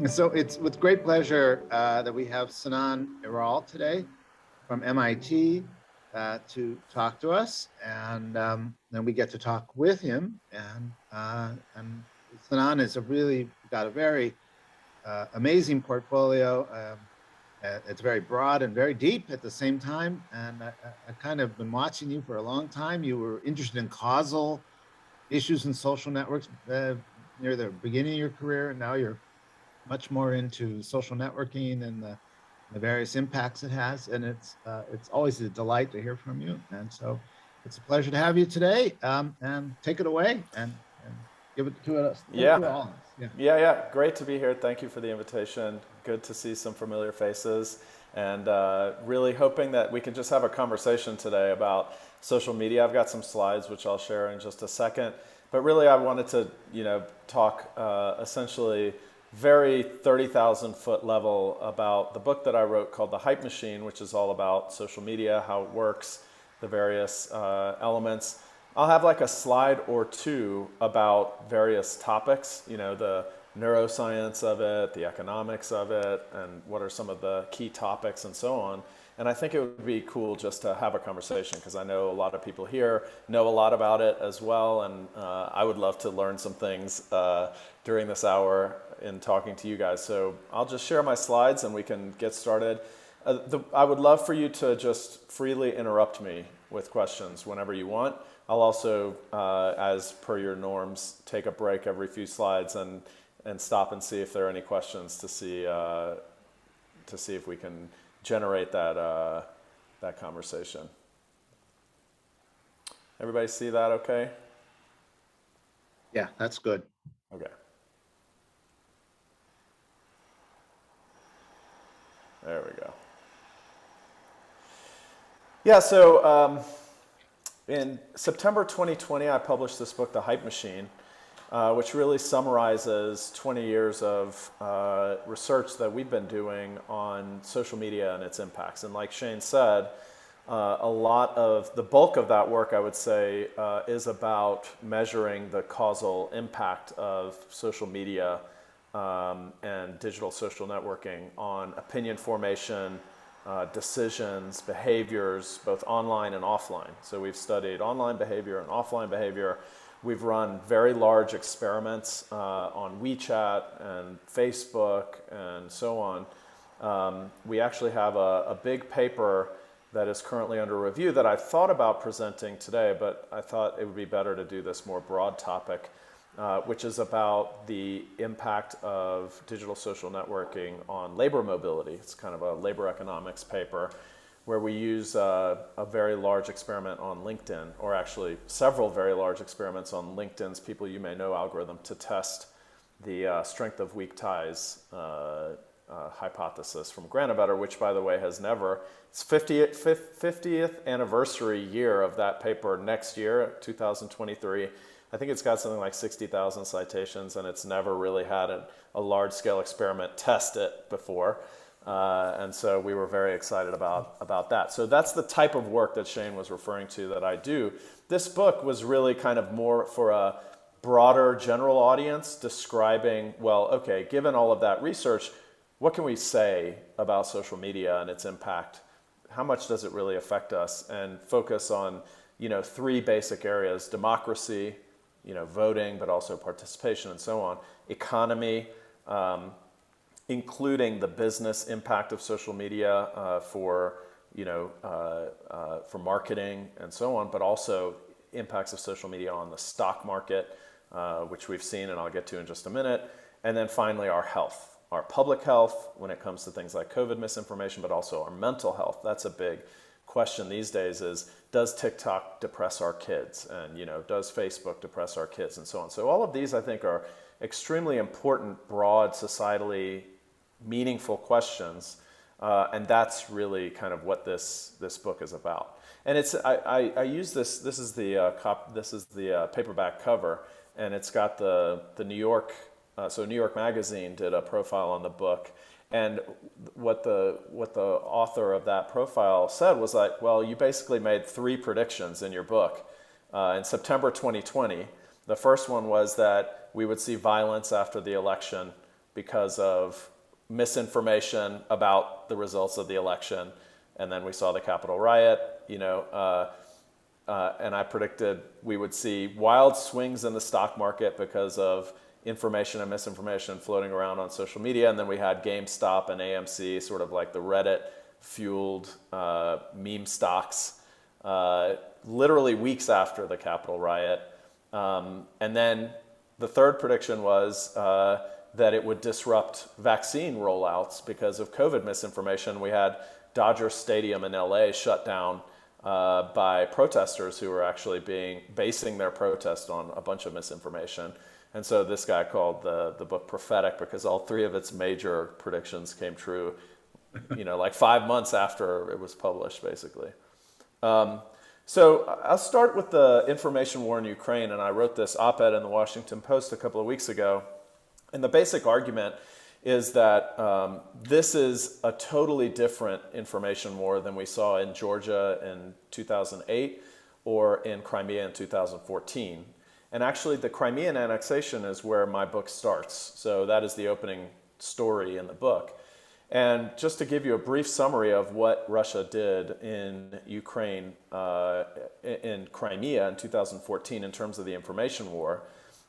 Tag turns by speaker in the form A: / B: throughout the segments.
A: So it's with great pleasure that we have Sinan Aral today from MIT to talk to us, and then we get to talk with him. And Sinan is got a very amazing portfolio. It's very broad and very deep at the same time. And I kind of been watching you for a long time. You were interested in causal issues in social networks near the beginning of your career, and now you're much more into social networking and the various impacts it has. And it's always a delight to hear from you. And so it's a pleasure to have you today. And take it away and give it to us.
B: Yeah.
A: To all of us. Yeah.
B: Yeah. Great to be here. Thank you for the invitation. Good to see some familiar faces. And really hoping that we can just have a conversation today about social media. I've got some slides which I'll share in just a second. But really I wanted to, talk essentially very 30,000 foot level about the book that I wrote called The Hype Machine, which is all about social media, how it works, the various elements. I'll have like a slide or two about various topics, the neuroscience of it, the economics of it, and what are some of the key topics and so on. And I think it would be cool just to have a conversation because I know a lot of people here know a lot about it as well. And I would love to learn some things during this hour in talking to you guys. So I'll just share my slides and we can get started. I would love for you to just freely interrupt me with questions whenever you want. I'll also, as per your norms, take a break every few slides and stop and see if there are any questions to see if we can generate that conversation. Everybody see that okay?
A: Yeah, that's good.
B: Okay. There we go. Yeah, so in September 2020, I published this book, The Hype Machine, which really summarizes 20 years of research that we've been doing on social media and its impacts. And like Shane said, a lot of the bulk of that work, I would say, is about measuring the causal impact of social media and digital social networking on opinion formation, decisions, behaviors, both online and offline. So we've studied online behavior and offline behavior. We've run very large experiments on WeChat and Facebook and so on. We actually have a big paper that is currently under review that I thought about presenting today, but I thought it would be better to do this more broad topic, which is about the impact of digital social networking on labor mobility. It's kind of a labor economics paper where we use a very large experiment on LinkedIn, or actually several very large experiments on LinkedIn's People You May Know algorithm to test the strength of weak ties hypothesis from Granovetter, which by the way has never, it's 50th anniversary year of that paper next year, 2023. I think it's got something like 60,000 citations and it's never really had a large scale experiment test it before. And so we were very excited about that. So that's the type of work that Shane was referring to that I do. This book was really kind of more for a broader general audience describing, well, okay, given all of that research, what can we say about social media and its impact? How much does it really affect us? And focus on, three basic areas: democracy, voting, but also participation and so on; economy, including the business impact of social media for marketing and so on, but also impacts of social media on the stock market, which we've seen and I'll get to in just a minute. And then finally, our health, our public health when it comes to things like COVID misinformation, but also our mental health. That's a big question these days is, does TikTok depress our kids? And, does Facebook depress our kids and so on? So all of these, I think, are extremely important, broad, societally meaningful questions. And that's really kind of what this book is about. And I use this is the paperback cover, and it's got the New York, so New York Magazine did a profile on the book. And what the author of that profile said was like, well, you basically made three predictions in your book. In September 2020, the first one was that we would see violence after the election. because of misinformation about the results of the election. And then we saw the Capitol riot, and I predicted we would see wild swings in the stock market because of information and misinformation floating around on social media. And then we had GameStop and AMC, sort of like the Reddit-fueled meme stocks, literally weeks after the Capitol riot. And then the third prediction was that it would disrupt vaccine rollouts because of COVID misinformation. We had Dodger Stadium in LA shut down by protesters who were actually basing their protest on a bunch of misinformation. And so this guy called the book prophetic because all three of its major predictions came true, like 5 months after it was published, basically. So I'll start with the information war in Ukraine, and I wrote this op-ed in the Washington Post a couple of weeks ago. And the basic argument is that this is a totally different information war than we saw in Georgia in 2008 or in Crimea in 2014. And actually, the Crimean annexation is where my book starts. So that is the opening story in the book. And just to give you a brief summary of what Russia did in Ukraine, in Crimea in 2014 in terms of the information war,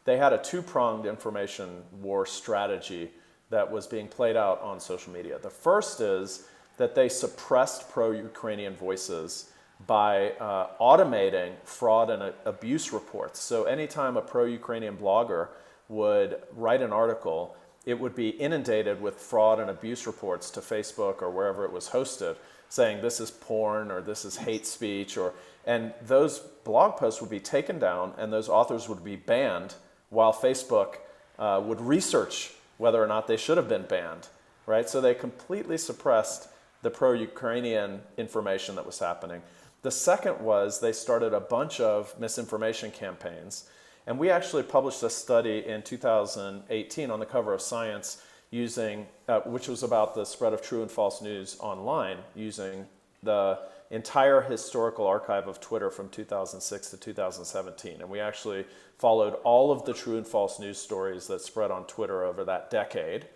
B: they had a two-pronged information war strategy that was being played out on social media. The first is that they suppressed pro-Ukrainian voices by automating fraud and abuse reports. So anytime a pro-Ukrainian blogger would write an article, it would be inundated with fraud and abuse reports to Facebook or wherever it was hosted, saying this is porn or this is hate speech, and those blog posts would be taken down and those authors would be banned while Facebook would research whether or not they should have been banned, right? So they completely suppressed the pro-Ukrainian information that was happening. The second was they started a bunch of misinformation campaigns. And we actually published a study in 2018 on the cover of Science which was about the spread of true and false news online using the entire historical archive of Twitter from 2006 to 2017. And we actually followed all of the true and false news stories that spread on Twitter over that decade.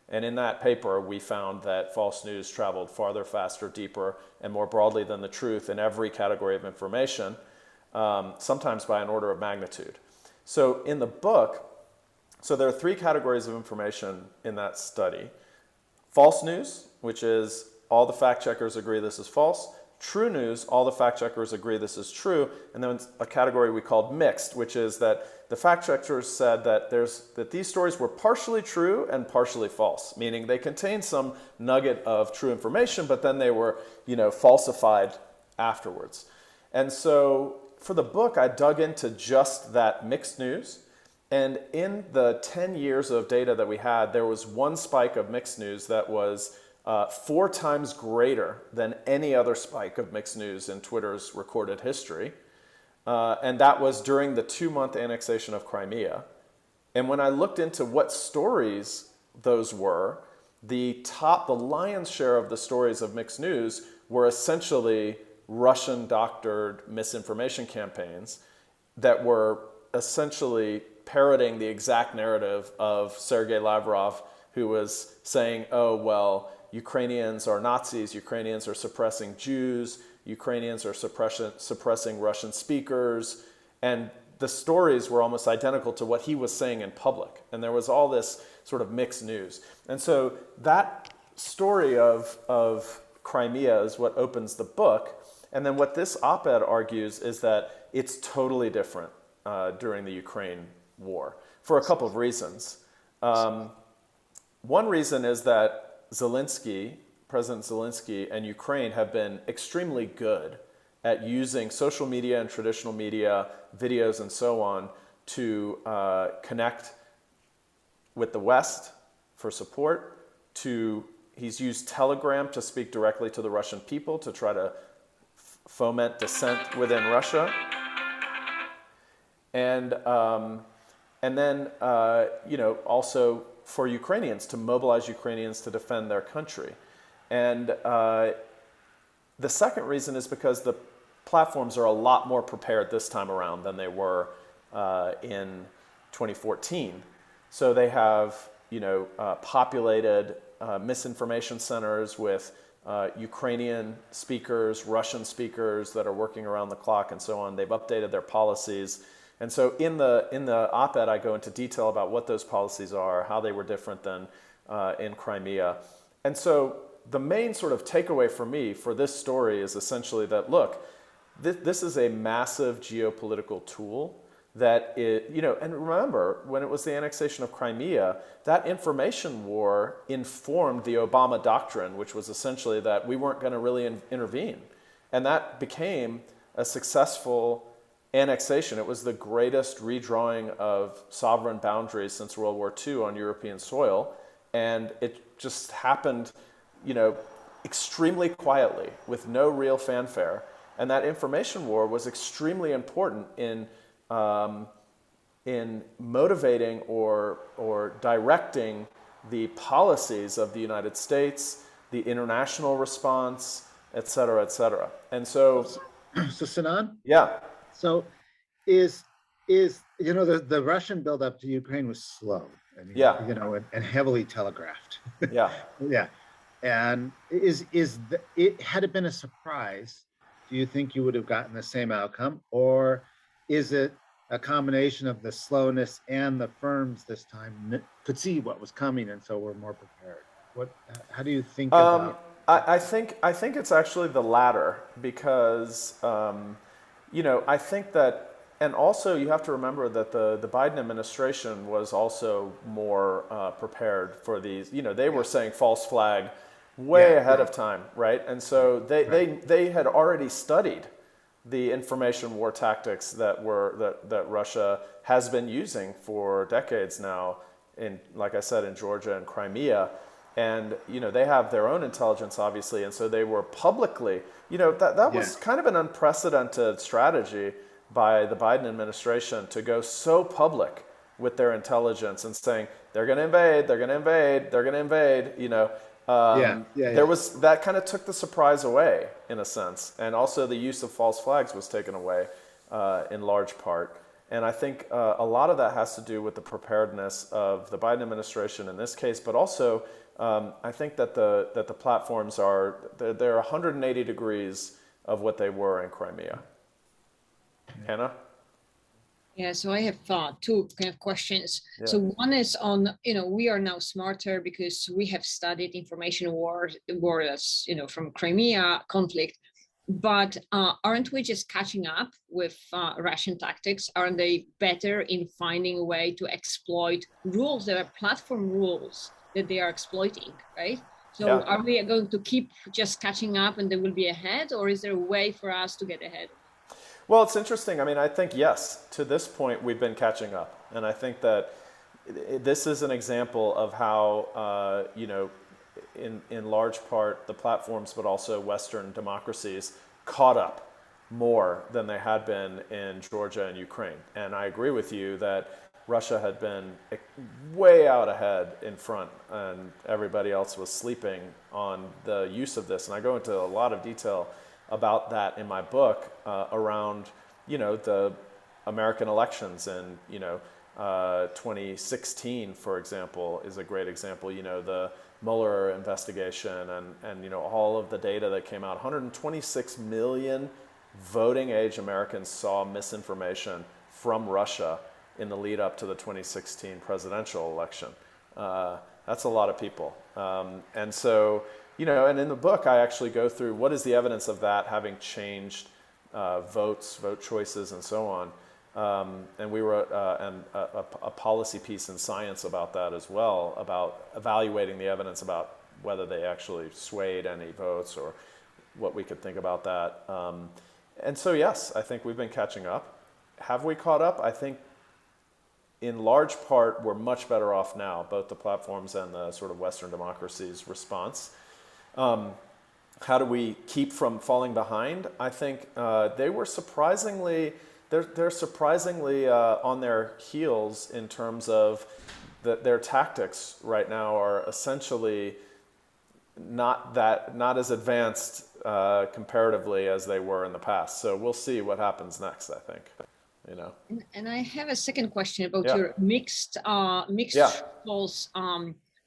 B: And in that paper, we found that false news traveled farther, faster, deeper, and more broadly than the truth in every category of information, sometimes by an order of magnitude. So in the book, there are three categories of information in that study. False news, which is all the fact checkers agree this is false. True news, all the fact checkers agree this is true. And then a category we called mixed, which is that the fact checkers said that these stories were partially true and partially false, meaning they contained some nugget of true information, but then they were, falsified afterwards. And so for the book, I dug into just that mixed news. And in the 10 years of data that we had, there was one spike of mixed news that was 4 times greater than any other spike of mixed news in Twitter's recorded history. And that was during the 2-month annexation of Crimea. And when I looked into what stories those were, the lion's share of the stories of mixed news were essentially Russian-doctored misinformation campaigns that were essentially parroting the exact narrative of Sergei Lavrov, who was saying, oh, well, Ukrainians are Nazis, Ukrainians are suppressing Jews, Ukrainians are suppressing Russian speakers, and the stories were almost identical to what he was saying in public. And there was all this sort of mixed news. And so that story of Crimea is what opens the book. And then what this op-ed argues is that it's totally different during the Ukraine war for a couple of reasons. One reason is that President Zelensky and Ukraine have been extremely good at using social media and traditional media, videos and so on, to connect with the West for support. He's used Telegram to speak directly to the Russian people to try to foment dissent within Russia. And then, also for Ukrainians, to mobilize Ukrainians to defend their country. And the second reason is because the platforms are a lot more prepared this time around than they were in 2014. So they have populated misinformation centers with Ukrainian speakers, Russian speakers that are working around the clock and so on. They've updated their policies. And so in the op-ed, I go into detail about what those policies are, how they were different than in Crimea. And so the main sort of takeaway for me for this story is essentially that, look, this is a massive geopolitical tool that and remember, when it was the annexation of Crimea, that information war informed the Obama doctrine, which was essentially that we weren't going to really intervene. And that became a successful annexation. It was the greatest redrawing of sovereign boundaries since World War II on European soil. And it just happened, extremely quietly with no real fanfare. And that information war was extremely important in motivating or directing the policies of the United States, the international response, et cetera, et cetera. And so,
A: Sinan,
B: yeah,
A: so is the Russian buildup to Ukraine was slow,
B: yeah,
A: and heavily telegraphed.
B: yeah.
A: Yeah, and had it been a surprise, do you think you would have gotten the same outcome, or is it a combination of the slowness and the firms this time could see what was coming and so were more prepared? How do you think about?
B: I think it's actually the latter because I think that, and also you have to remember that the Biden administration was also more prepared for these. They were saying false flag way ahead of time, right? And so they had already studied the information war tactics that Russia has been using for decades now like I said, in Georgia and Crimea. And, they have their own intelligence, obviously. And so they were publicly, that was kind of an unprecedented strategy by the Biden administration to go so public with their intelligence and saying, they're going to invade, they're going to invade, they're going to invade, There was, that kind of took the surprise away in a sense. And also the use of false flags was taken away in large part. And I think a lot of that has to do with the preparedness of the Biden administration in this case, but also I think that the platforms they're 180 degrees of what they were in Crimea. Hannah?
C: Yeah, so I have two kind of questions.
B: Yeah.
C: So one is on, we are now smarter because we have studied information wars, from Crimea conflict. But aren't we just catching up with Russian tactics? Aren't they better in finding a way to exploit rules that are platform rules that they are exploiting, right? So Are we going to keep just catching up and they will be ahead, or is there a way for us to get ahead?
B: Well, it's interesting. I mean, I think, yes, to this point, we've been catching up. And I think that this is an example of how, in large part, the platforms, but also Western democracies caught up more than they had been in Georgia and Ukraine. And I agree with you that Russia had been way out ahead in front and everybody else was sleeping on the use of this. And I go into a lot of detail about that in my book around, the American elections and, 2016, for example, is a great example. The Mueller investigation and all of the data that came out. 126 million voting age Americans saw misinformation from Russia in the lead up to the 2016 presidential election. That's a lot of people. And so, and in the book, I actually go through what is the evidence of that having changed vote choices and so on. And we wrote a policy piece in Science about that as well, about evaluating the evidence about whether they actually swayed any votes or what we could think about that. And so, yes, I think we've been catching up. Have we caught up? I think in large part, we're much better off now, both the platforms and the sort of Western democracies' response. How do we keep from falling behind? I think they were surprisingly... They're surprisingly on their heels in terms of their tactics right now are essentially not as advanced comparatively as they were in the past. So we'll see what happens next, I think. you know.
C: And I have a second question about
B: Yeah.
C: your mixed
B: Yeah.
C: false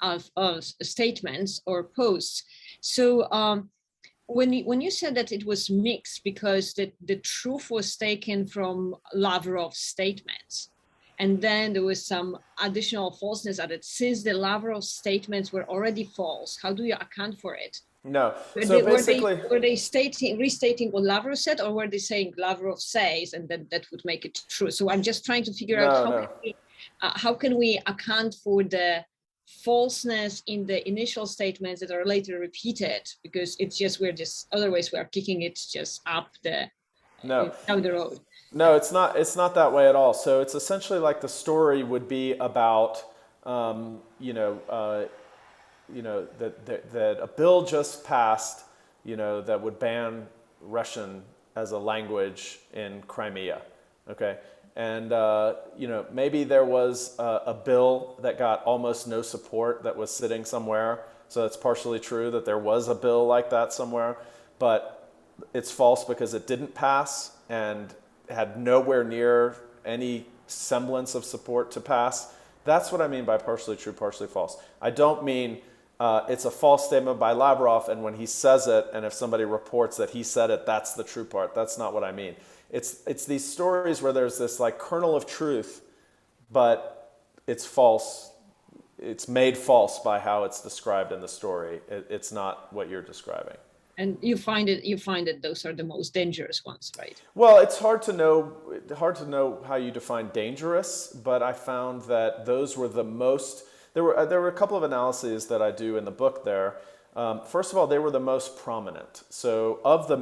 C: of statements or posts. So when you said that it was mixed because the truth was taken from Lavrov's statements, and then there was some additional falseness added, since the Lavrov statements were already false, how do you account for it?
B: No. So basically,
C: were they restating what Lavrov said, or were they saying Lavrov says, and then that would make it true? So I'm just trying to figure out how can we account for the falseness in the initial statements that are later repeated, because it's just otherwise we are kicking it just up down the road.
B: No, it's not. It's not that way at all. So it's essentially like the story would be about, that a bill just passed, that would ban Russian as a language in Crimea. Okay, and maybe there was a bill that got almost no support that was sitting somewhere. So it's partially true that there was a bill like that somewhere, but it's false because it didn't pass and had nowhere near any semblance of support to pass. That's what I mean by partially true, partially false. I don't mean it's a false statement by Lavrov, and when he says it, and if somebody reports that he said it, that's the true part. That's not what I mean. It's these stories where there's this like kernel of truth, but it's false. It's made false by how it's described in the story. It's not what you're describing.
C: And you find that those are the most dangerous ones, right?
B: Well, it's hard to know how you define dangerous, but I found that those were the most. There were a couple of analyses that I do in the book there. First of all, they were the most prominent. So of the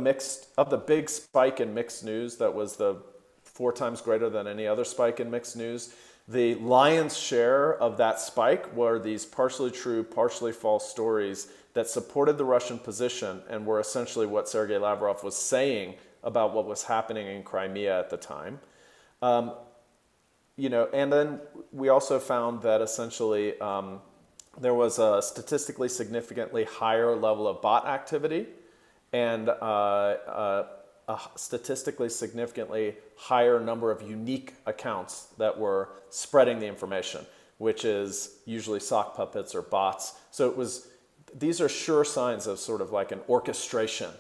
B: big spike in mixed news that was the 4 times greater than any other spike in mixed news, the lion's share of that spike were these partially true, partially false stories that supported the Russian position and were essentially what Sergei Lavrov was saying about what was happening in Crimea at the time. And then we also found that essentially there was a statistically significantly higher level of bot activity and a statistically significantly higher number of unique accounts that were spreading the information, which is usually sock puppets or bots. So these are sure signs of sort of like an orchestration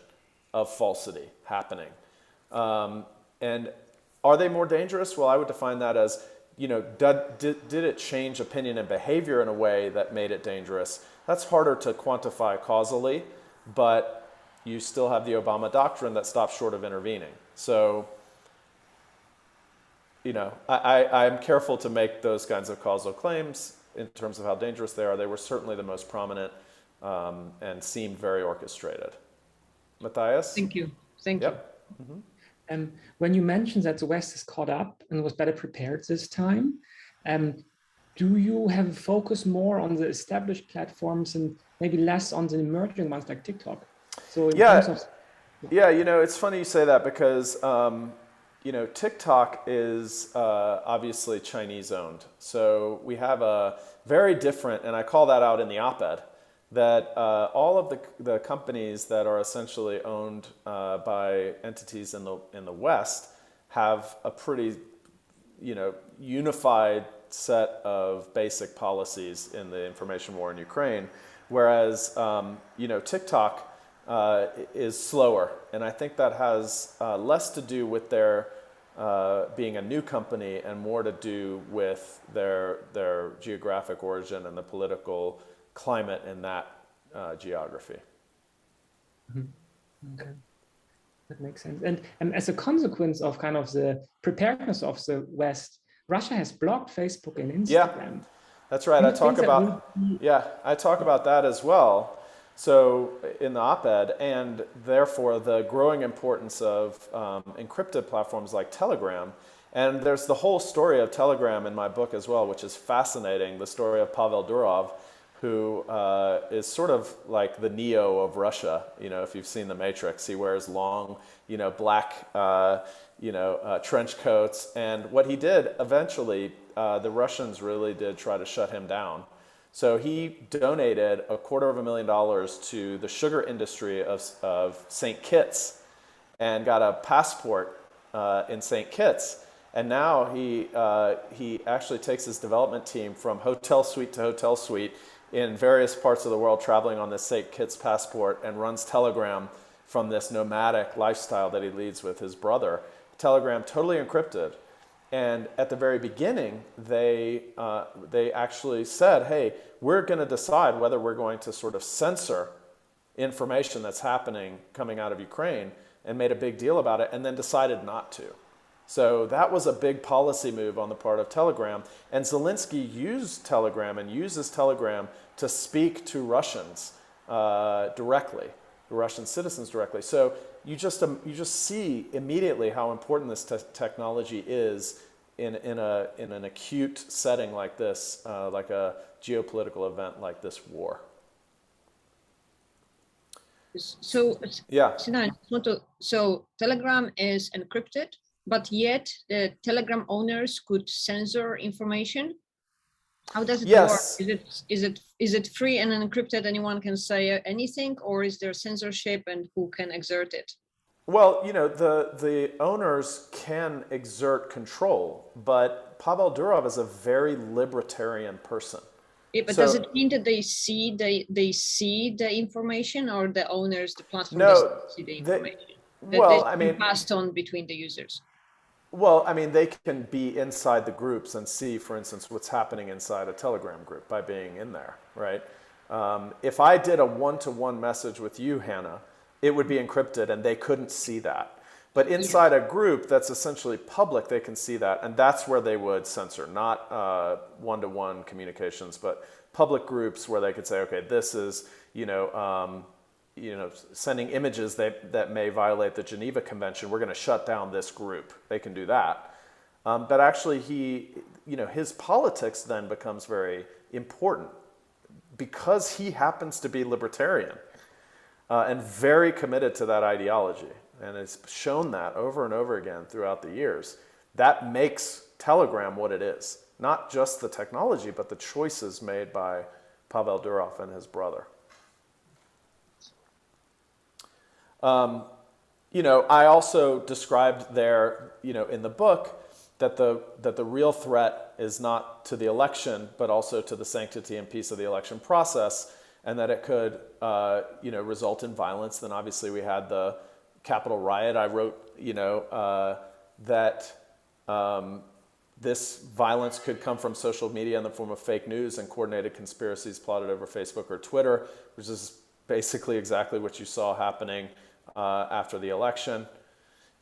B: of falsity happening. And are they more dangerous? Well, I would define that as, did it change opinion and behavior in a way that made it dangerous? That's harder to quantify causally, but you still have the Obama doctrine that stops short of intervening. So, I'm careful to make those kinds of causal claims in terms of how dangerous they are. They were certainly the most prominent and seemed very orchestrated. Matthias?
C: Thank you. Thank you.
B: Mm-hmm.
D: When you mentioned that the West is caught up and was better prepared this time, do you have a focus more on the established platforms and maybe less on the emerging ones like TikTok? So
B: it's funny you say that because TikTok is obviously Chinese owned. So we have a very different, and I call that out in the op-ed, that all of the companies that are essentially owned by entities in the West have a pretty, unified set of basic policies in the information war in Ukraine, whereas TikTok is slower, and I think that has less to do with their being a new company and more to do with their geographic origin and the political climate in that geography.
D: Mm-hmm. Okay, that makes sense. And as a consequence of kind of the preparedness of the West, Russia has blocked Facebook and Instagram.
B: Yeah, that's right. I talk about that as well. So in the op-ed, and therefore the growing importance of encrypted platforms like Telegram. And there's the whole story of Telegram in my book as well, which is fascinating. The story of Pavel Durov, who is sort of like the Neo of Russia. If you've seen The Matrix, he wears long, black, trench coats. And what he did eventually, the Russians really did try to shut him down. So he donated $250,000 to the sugar industry of St. Kitts and got a passport in St. Kitts. And now he actually takes his development team from hotel suite to hotel suite in various parts of the world, traveling on this St. Kitts passport, and runs Telegram from this nomadic lifestyle that he leads with his brother. Telegram totally encrypted. And at the very beginning, they actually said, hey, we're going to decide whether we're going to sort of censor information that's happening coming out of Ukraine, and made a big deal about it, and then decided not to. So that was a big policy move on the part of Telegram. And Zelensky used Telegram and uses Telegram to speak to Russians directly, Russian citizens directly. So you just see immediately how important this technology is in an acute setting like this, like a geopolitical event like this war.
C: So
B: yeah,
C: Sinan, so Telegram is encrypted, but yet the Telegram owners could censor information. How does it work? Is it free and encrypted? Anyone can say anything, or is there censorship, and who can exert it?
B: Well, you know, the owners can exert control, but Pavel Durov is a very libertarian person.
C: Yeah, but does it mean that they see the information, or the owners, the platform doesn't see the information?
B: Well, I mean,
C: passed on between the users.
B: Well, I mean, they can be inside the groups and see, for instance, what's happening inside a Telegram group by being in there, right? If I did a one-to-one message with you, Hannah, it would be encrypted and they couldn't see that. But inside a group that's essentially public, they can see that, and that's where they would censor, not one-to-one communications, but public groups where they could say, okay, this is, sending images that may violate the Geneva Convention. We're going to shut down this group. They can do that. But actually, his politics then becomes very important because he happens to be libertarian and very committed to that ideology, and has shown that over and over again throughout the years. That makes Telegram what it is. Not just the technology, but the choices made by Pavel Durov and his brother. I also described there, in the book, that the real threat is not to the election, but also to the sanctity and peace of the election process, and that it could, result in violence. Then obviously we had the Capitol riot. I wrote, that this violence could come from social media in the form of fake news and coordinated conspiracies plotted over Facebook or Twitter, which is basically exactly what you saw happening after the election.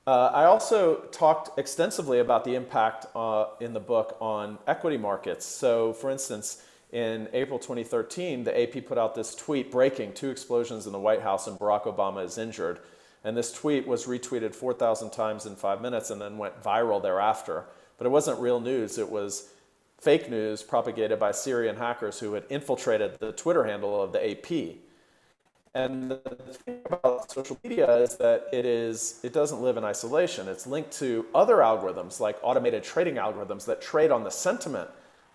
B: I also talked extensively about the impact in the book on equity markets. So, for instance, in April 2013, the AP put out this tweet, breaking: 2 explosions in the White House and Barack Obama is injured. And this tweet was retweeted 4,000 times in 5 minutes and then went viral thereafter. But it wasn't real news. It was fake news propagated by Syrian hackers who had infiltrated the Twitter handle of the AP. And the thing about social media is that it doesn't live in isolation. It's linked to other algorithms, like automated trading algorithms that trade on the sentiment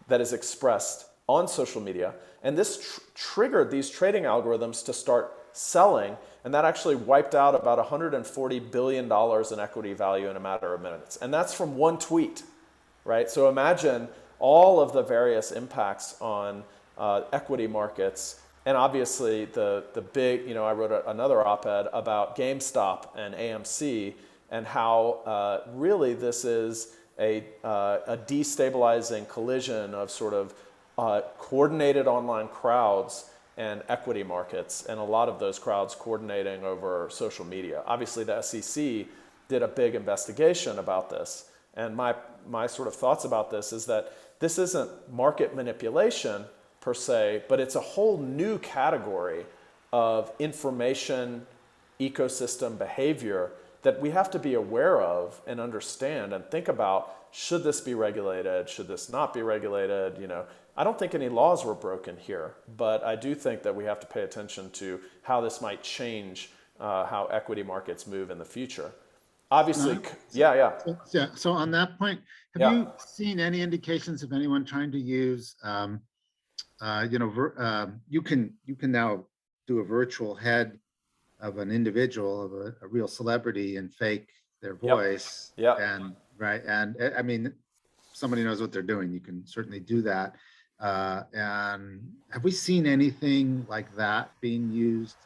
B: that is expressed on social media. And this triggered these trading algorithms to start selling, and that actually wiped out about $140 billion in equity value in a matter of minutes. And that's from one tweet, right? So imagine all of the various impacts on equity markets. And obviously the big, I wrote another op-ed about GameStop and AMC and how really this is a destabilizing collision of sort of coordinated online crowds and equity markets, and a lot of those crowds coordinating over social media. Obviously the SEC did a big investigation about this. And my sort of thoughts about this is that this isn't market manipulation per se, but it's a whole new category of information ecosystem behavior that we have to be aware of and understand and think about. Should this be regulated? Should this not be regulated? I don't think any laws were broken here, but I do think that we have to pay attention to how this might change how equity markets move in the future. Obviously, yeah.
A: So on that point, have you seen any indications of anyone trying to use you can now do a virtual head of an individual, of a real celebrity, and fake their voice, and right. And I mean, somebody knows what they're doing, you can certainly do that. And have we seen anything like that being used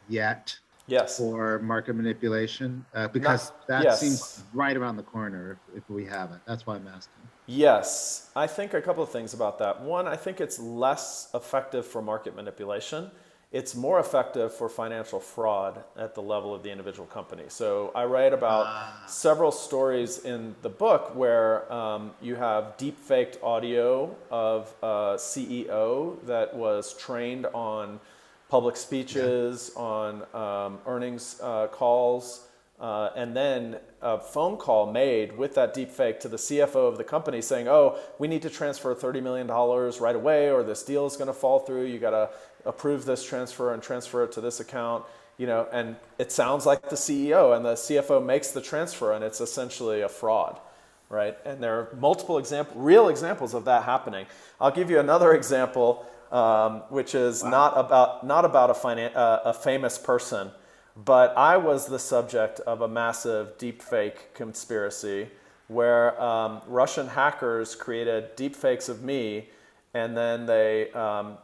A: yet
B: Yes.
A: for market manipulation? Because
B: Not,
A: that seems
B: yes.
A: right around the corner if we haven't. That's why I'm asking.
B: Yes, I think a couple of things about that. One, I think it's less effective for market manipulation. It's more effective for financial fraud at the level of the individual company. So I write about several stories in the book where you have deep-faked audio of a CEO that was trained on public speeches, on earnings calls, and then a phone call made with that deep fake to the CFO of the company saying, oh, we need to transfer $30 million right away, or this deal is going to fall through. You got to approve this transfer and transfer it to this account. You know, and it sounds like the CEO, and the CFO makes the transfer, and it's essentially a fraud, right? And there are multiple real examples of that happening. I'll give you another example, which is not about a famous person. But I was the subject of a massive deepfake conspiracy where Russian hackers created deepfakes of me, and then they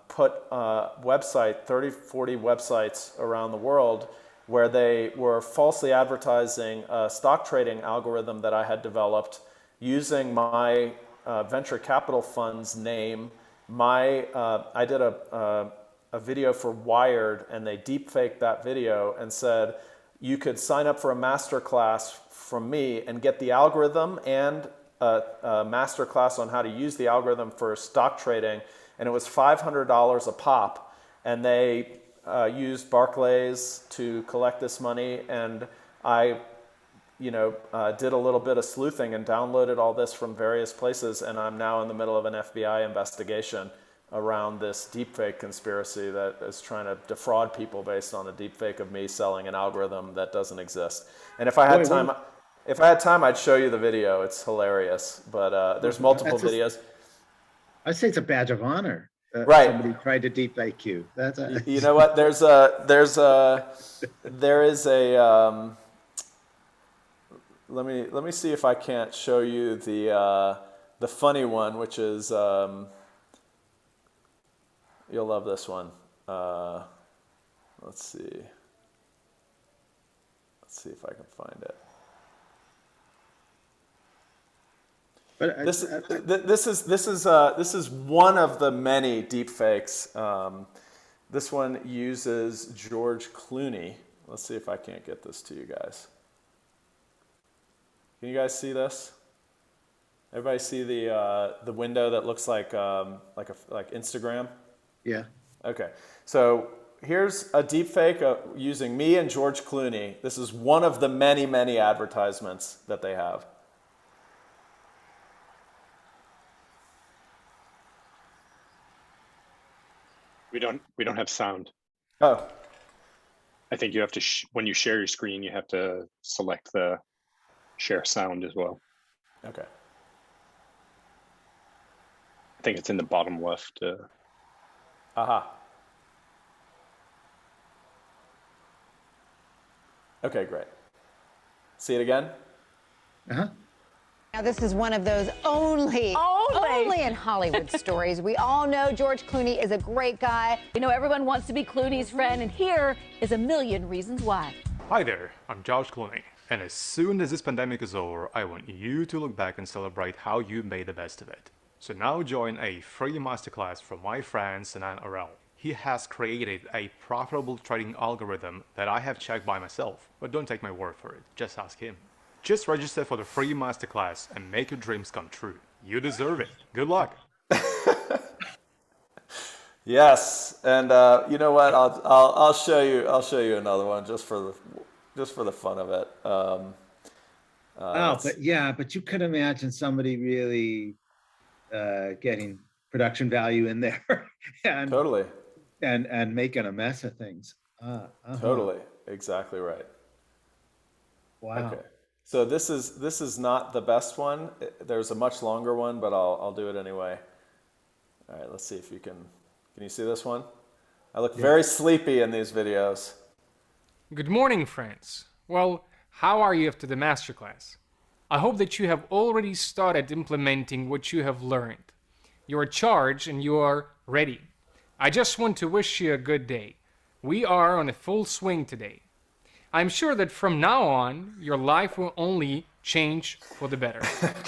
B: put 30, 40 websites around the world where they were falsely advertising a stock trading algorithm that I had developed using my venture capital fund's name. I did a video for Wired, and they deepfaked that video and said you could sign up for a master class from me and get the algorithm and a master class on how to use the algorithm for stock trading, and it was $500 a pop. And they used Barclays to collect this money, and I did a little bit of sleuthing and downloaded all this from various places, and I'm now in the middle of an FBI investigation around this deepfake conspiracy that is trying to defraud people based on a deepfake of me selling an algorithm that doesn't exist. And if I had time, I'd show you the video. It's hilarious, but there's multiple videos.
A: I'd say it's a badge of honor.
B: Right.
A: Somebody tried to deepfake you.
B: You know what? There is a. Let me see if I can't show you the funny one, which is. You'll love this one. Let's see. Let's see if I can find it.
A: But
B: this is one of the many deepfakes. This one uses George Clooney. Let's see if I can't get this to you guys. Can you guys see this? Everybody see the window that looks like Instagram?
A: Yeah.
B: Okay. So here's a deepfake using me and George Clooney. This is one of the many, many advertisements that they have.
E: We don't have sound.
B: Oh.
E: I think you have to when you share your screen, you have to select the share sound as well.
B: Okay.
E: I think it's in the bottom left.
B: Aha. Okay, great. See it again?
A: Uh-huh.
F: Now, this is one of those only in Hollywood stories. We all know George Clooney is a great guy.
G: You know, everyone wants to be Clooney's friend, and here is a million reasons why.
H: Hi there, I'm George Clooney, and as soon as this pandemic is over, I want you to look back and celebrate how you made the best of it. So now join a free masterclass from my friend Sinan Aral. He has created a profitable trading algorithm that I have checked by myself, but don't take my word for it, just ask him. Just register for the free masterclass and make your dreams come true. You deserve it. Good luck.
B: Yes, and you know what? I'll show you another one just for the fun of it.
A: But you could imagine somebody really getting production value in there and
B: totally
A: and making a mess of things.
B: Totally, exactly right.
A: Wow.
B: Okay. So this is not the best one. There's a much longer one, but I'll do it anyway. All right, let's see if you can you see this one? I look very sleepy in these videos.
I: Good morning, friends. Well, how are you after the masterclass? I hope that you have already started implementing what you have learned. You are charged and you are ready. I just want to wish you a good day. We are on a full swing today. I'm sure that from now on, your life will only change for the better.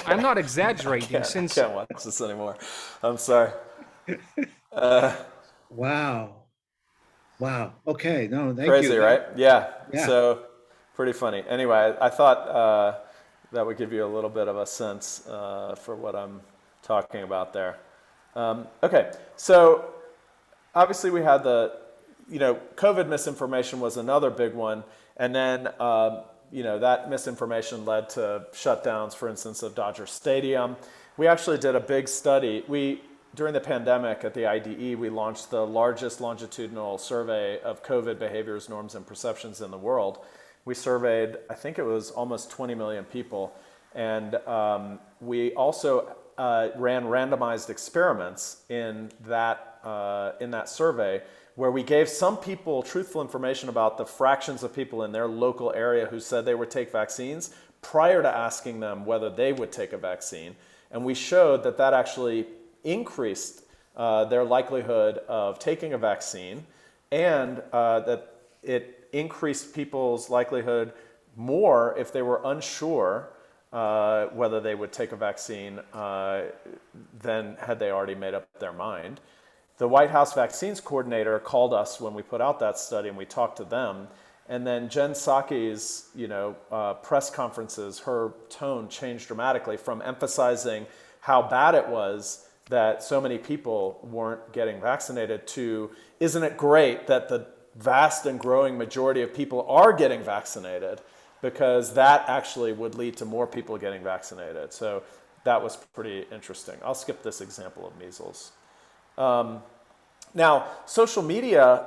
I: I'm not exaggerating
B: I
I: since...
B: can't watch this anymore. I'm sorry.
A: Wow. Wow. Okay. No, thank you.
B: Crazy, right? Yeah.
A: Yeah.
B: So pretty funny. Anyway, I thought that would give you a little bit of a sense for what I'm talking about there. Okay. So obviously we had the, COVID misinformation was another big one. And then, that misinformation led to shutdowns, for instance, of Dodger Stadium. We actually did a big study. During the pandemic at the IDE, we launched the largest longitudinal survey of COVID behaviors, norms, and perceptions in the world. We surveyed, I think it was almost 20 million people. And we also ran randomized experiments in that survey where we gave some people truthful information about the fractions of people in their local area who said they would take vaccines prior to asking them whether they would take a vaccine. And we showed that that actually increased their likelihood of taking a vaccine, and that it increased people's likelihood more if they were unsure whether they would take a vaccine than had they already made up their mind. The White House vaccines coordinator called us when we put out that study, and we talked to them. And then Jen Psaki's, press conferences, her tone changed dramatically from emphasizing how bad it was that so many people weren't getting vaccinated to, isn't it great that the vast and growing majority of people are getting vaccinated, because that actually would lead to more people getting vaccinated. So that was pretty interesting. I'll skip this example of measles. Now, social media,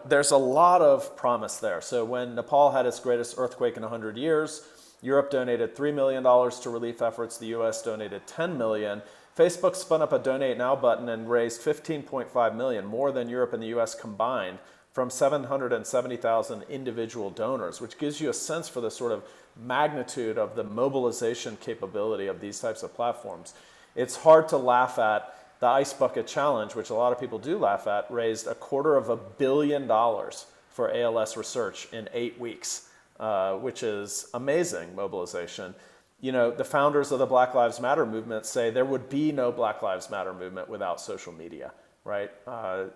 B: there's a lot of promise there. So when Nepal had its greatest earthquake in 100 years, Europe donated $3 million to relief efforts. The US donated $10 million. Facebook spun up a Donate Now button and raised $15.5 million, more than Europe and the US combined, from 770,000 individual donors, which gives you a sense for the sort of magnitude of the mobilization capability of these types of platforms. It's hard to laugh at the Ice Bucket Challenge, which a lot of people do laugh at, raised $250 million for ALS research in 8 weeks, which is amazing mobilization. The founders of the Black Lives Matter movement say there would be no Black Lives Matter movement without social media, right?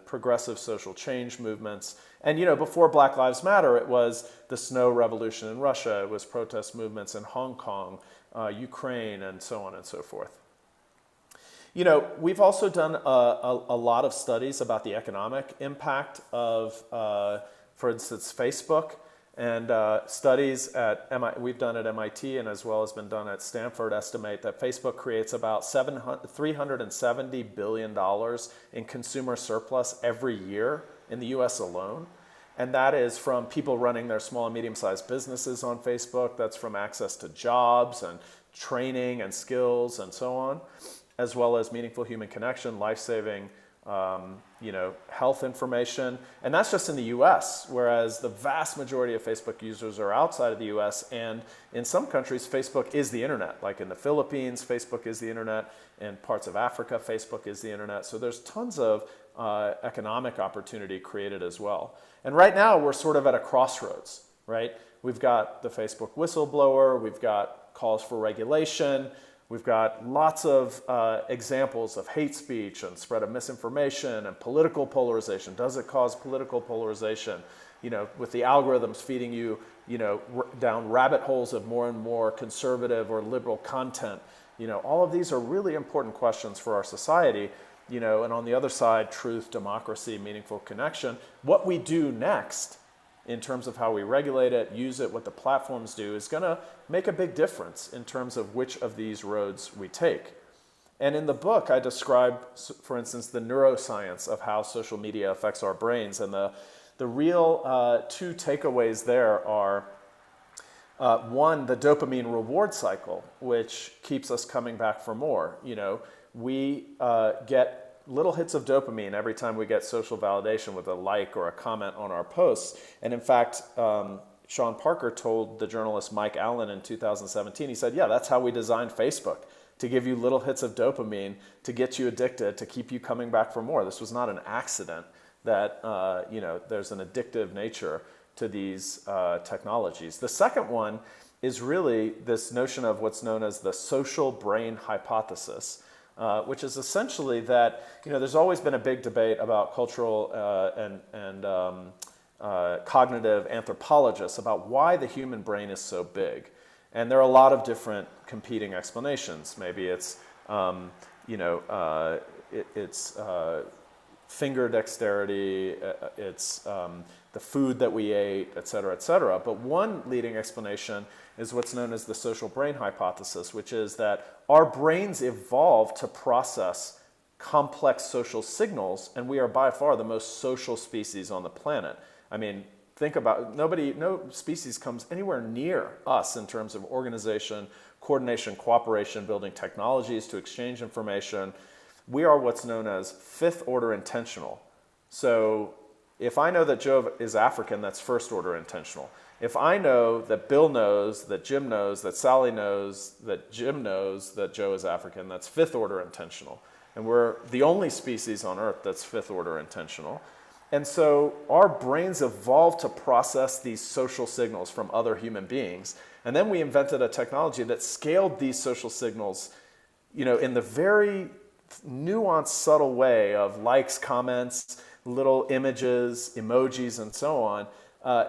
B: Progressive social change movements. And, before Black Lives Matter, it was the Snow Revolution in Russia. It was protest movements in Hong Kong, Ukraine, and so on and so forth. We've also done a lot of studies about the economic impact of, for instance, Facebook. And studies we've done at MIT and as well as been done at Stanford estimate that Facebook creates about $370 billion in consumer surplus every year in the US alone. And that is from people running their small and medium-sized businesses on Facebook. That's from access to jobs and training and skills and so on, as well as meaningful human connection, life-saving health information. And that's just in the US, whereas the vast majority of Facebook users are outside of the US. And in some countries, Facebook is the internet. Like in the Philippines, Facebook is the internet. In parts of Africa, Facebook is the internet. So there's tons of economic opportunity created as well. And right now, we're sort of at a crossroads, right? We've got the Facebook whistleblower. We've got calls for regulation. We've got lots of examples of hate speech and spread of misinformation and political polarization. Does it cause political polarization? With the algorithms feeding you, down rabbit holes of more and more conservative or liberal content. All of these are really important questions for our society. And on the other side, truth, democracy, meaningful connection. What we do next in terms of how we regulate it, use it, what the platforms do, is going to make a big difference in terms of which of these roads we take. And in the book, I describe, for instance, the neuroscience of how social media affects our brains. And the real two takeaways there are, one, the dopamine reward cycle, which keeps us coming back for more. We get little hits of dopamine every time we get social validation with a like or a comment on our posts. And in fact, Sean Parker told the journalist Mike Allen in 2017, he said, yeah, that's how we designed Facebook, to give you little hits of dopamine, to get you addicted, to keep you coming back for more. This was not an accident that, there's an addictive nature to these technologies. The second one is really this notion of what's known as the social brain hypothesis, which is essentially that, there's always been a big debate about cultural and cognitive anthropologists about why the human brain is so big. And there are a lot of different competing explanations. Maybe it's, it's finger dexterity, it's the food that we ate, et cetera, et cetera. But one leading explanation is what's known as the social brain hypothesis, which is that our brains evolved to process complex social signals, and we are by far the most social species on the planet. I mean, think about no species comes anywhere near us in terms of organization, coordination, cooperation, building technologies to exchange information. We are what's known as fifth order intentional. So if I know that Joe is African, that's first order intentional. If I know that Bill knows, that Jim knows, that Sally knows, that Jim knows that Joe is African, that's fifth order intentional. And we're the only species on Earth that's fifth order intentional. And so our brains evolved to process these social signals from other human beings. And then we invented a technology that scaled these social signals, in the very nuanced, subtle way of likes, comments, little images, emojis, and so on,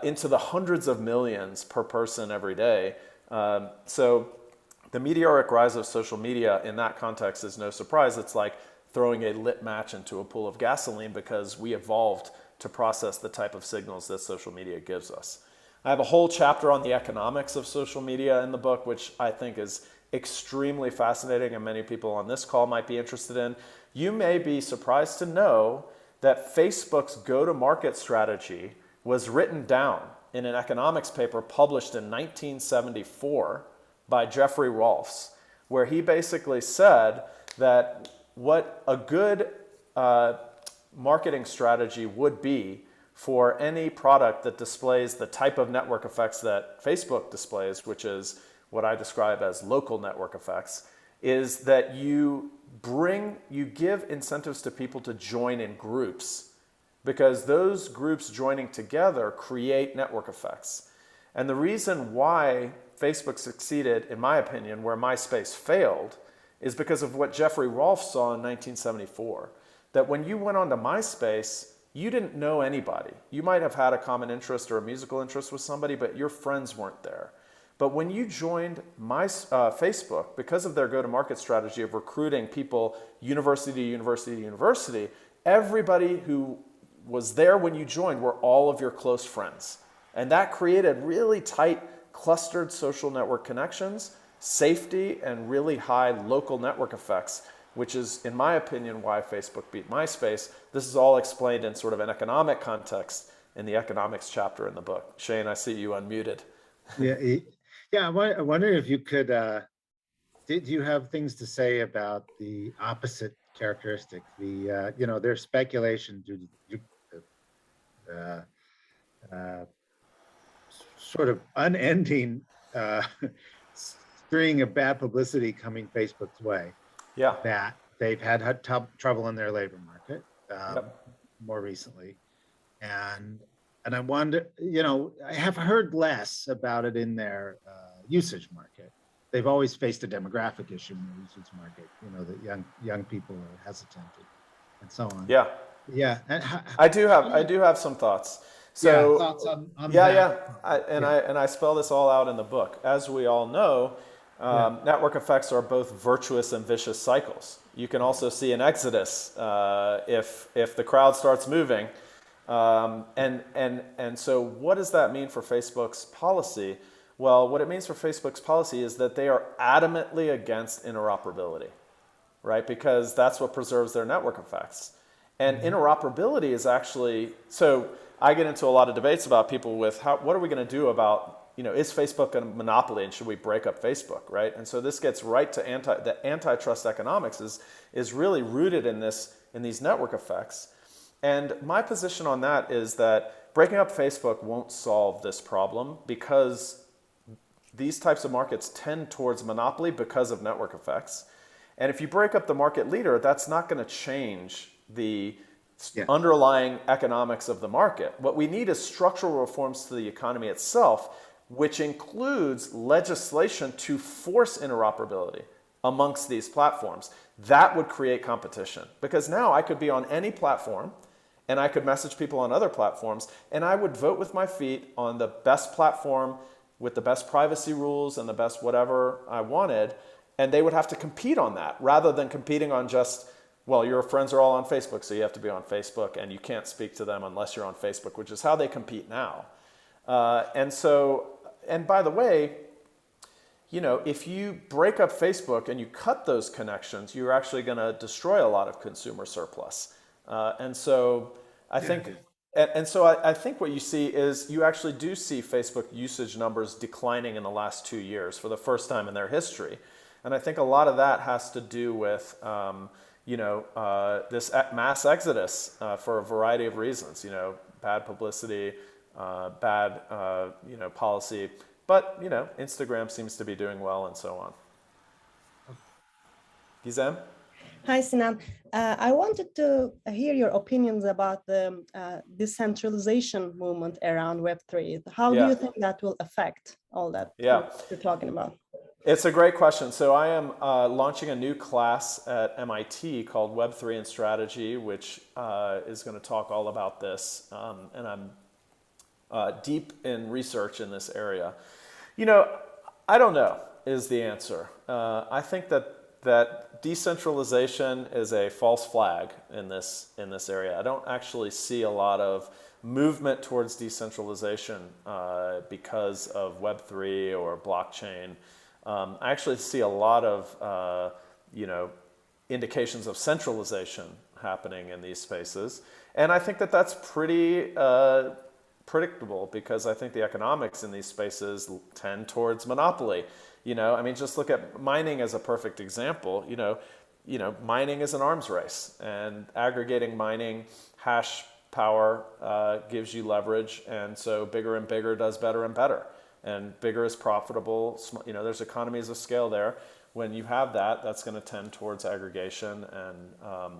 B: into the hundreds of millions per person every day. So the meteoric rise of social media in that context is no surprise. It's like throwing a lit match into a pool of gasoline because we evolved to process the type of signals that social media gives us. I have a whole chapter on the economics of social media in the book, which I think is extremely fascinating and many people on this call might be interested in. You may be surprised to know that Facebook's go-to-market strategy was written down in an economics paper published in 1974 by Jeffrey Rolfs, where he basically said that what a good marketing strategy would be for any product that displays the type of network effects that Facebook displays, which is what I describe as local network effects, is that you give incentives to people to join in groups, because those groups joining together create network effects. And the reason why Facebook succeeded, in my opinion, where MySpace failed, is because of what Jeffrey Rolfe saw in 1974. That when you went onto MySpace, you didn't know anybody. You might have had a common interest or a musical interest with somebody, but your friends weren't there. But when you joined Facebook, because of their go-to-market strategy of recruiting people university to university to university, everybody who was there when you joined were all of your close friends. And that created really tight, clustered social network connections, safety, and really high local network effects, which is, in my opinion, why Facebook beat MySpace. This is all explained in sort of an economic context in the economics chapter in the book. Shane, I see you unmuted.
A: Yeah. I wonder if you could, did you have things to say about the opposite characteristic? There's speculation due to sort of unending string of bad publicity coming Facebook's way.
B: Yeah.
A: That they've had trouble in their labor market more recently. And I wonder, I have heard less about it in their usage market. They've always faced a demographic issue in the usage market, that young people are hesitant and so on.
B: Yeah.
A: Yeah. And
B: I do have some thoughts. So
A: thoughts on
B: that. I spell this all out in the book. As we all know, network effects are both virtuous and vicious cycles. You can also see an exodus if the crowd starts moving. And so what does that mean for Facebook's policy? Well, what it means for Facebook's policy is that they are adamantly against interoperability, right? Because that's what preserves their network effects. And interoperability is actually, so I get into a lot of debates about people with what are we going to do about, is Facebook a monopoly and should we break up Facebook, right? And so this gets right to the antitrust economics is really rooted in these network effects. And my position on that is that breaking up Facebook won't solve this problem because these types of markets tend towards monopoly because of network effects. And if you break up the market leader, that's not going to change the underlying economics of the market. What we need is structural reforms to the economy itself, which includes legislation to force interoperability amongst these platforms. That would create competition, because now I could be on any platform and I could message people on other platforms, and I would vote with my feet on the best platform with the best privacy rules and the best whatever I wanted, and they would have to compete on that rather than competing on just, well, your friends are all on Facebook, so you have to be on Facebook, and you can't speak to them unless you're on Facebook, which is how they compete now. And by the way, you know, if you break up Facebook and you cut those connections, you're actually going to destroy a lot of consumer surplus. I think what you see is you actually do see Facebook usage numbers declining in the last 2 years for the first time in their history. And I think a lot of that has to do with, this mass exodus for a variety of reasons, you know, bad publicity, bad, policy. But, you know, Instagram seems to be doing well and so on. Gizem?
J: Hi, Sinan. I wanted to hear your opinions about the decentralization movement around Web3. How do you think that will affect all that you're talking about?
B: It's a great question. So I am launching a new class at MIT called Web3 and Strategy, which is going to talk all about this. And I'm deep in research in this area. You know, I don't know is the answer. I think that decentralization is a false flag in this area. I don't actually see a lot of movement towards decentralization because of Web3 or blockchain. I actually see a lot of indications of centralization happening in these spaces, and I think that that's pretty predictable, because I think the economics in these spaces tend towards monopoly. You know, I mean, just look at mining as a perfect example. You know, mining is an arms race, and aggregating mining hash power gives you leverage, and so bigger and bigger does better and better, and bigger is profitable. You know, there's economies of scale there. When you have that, that's going to tend towards aggregation and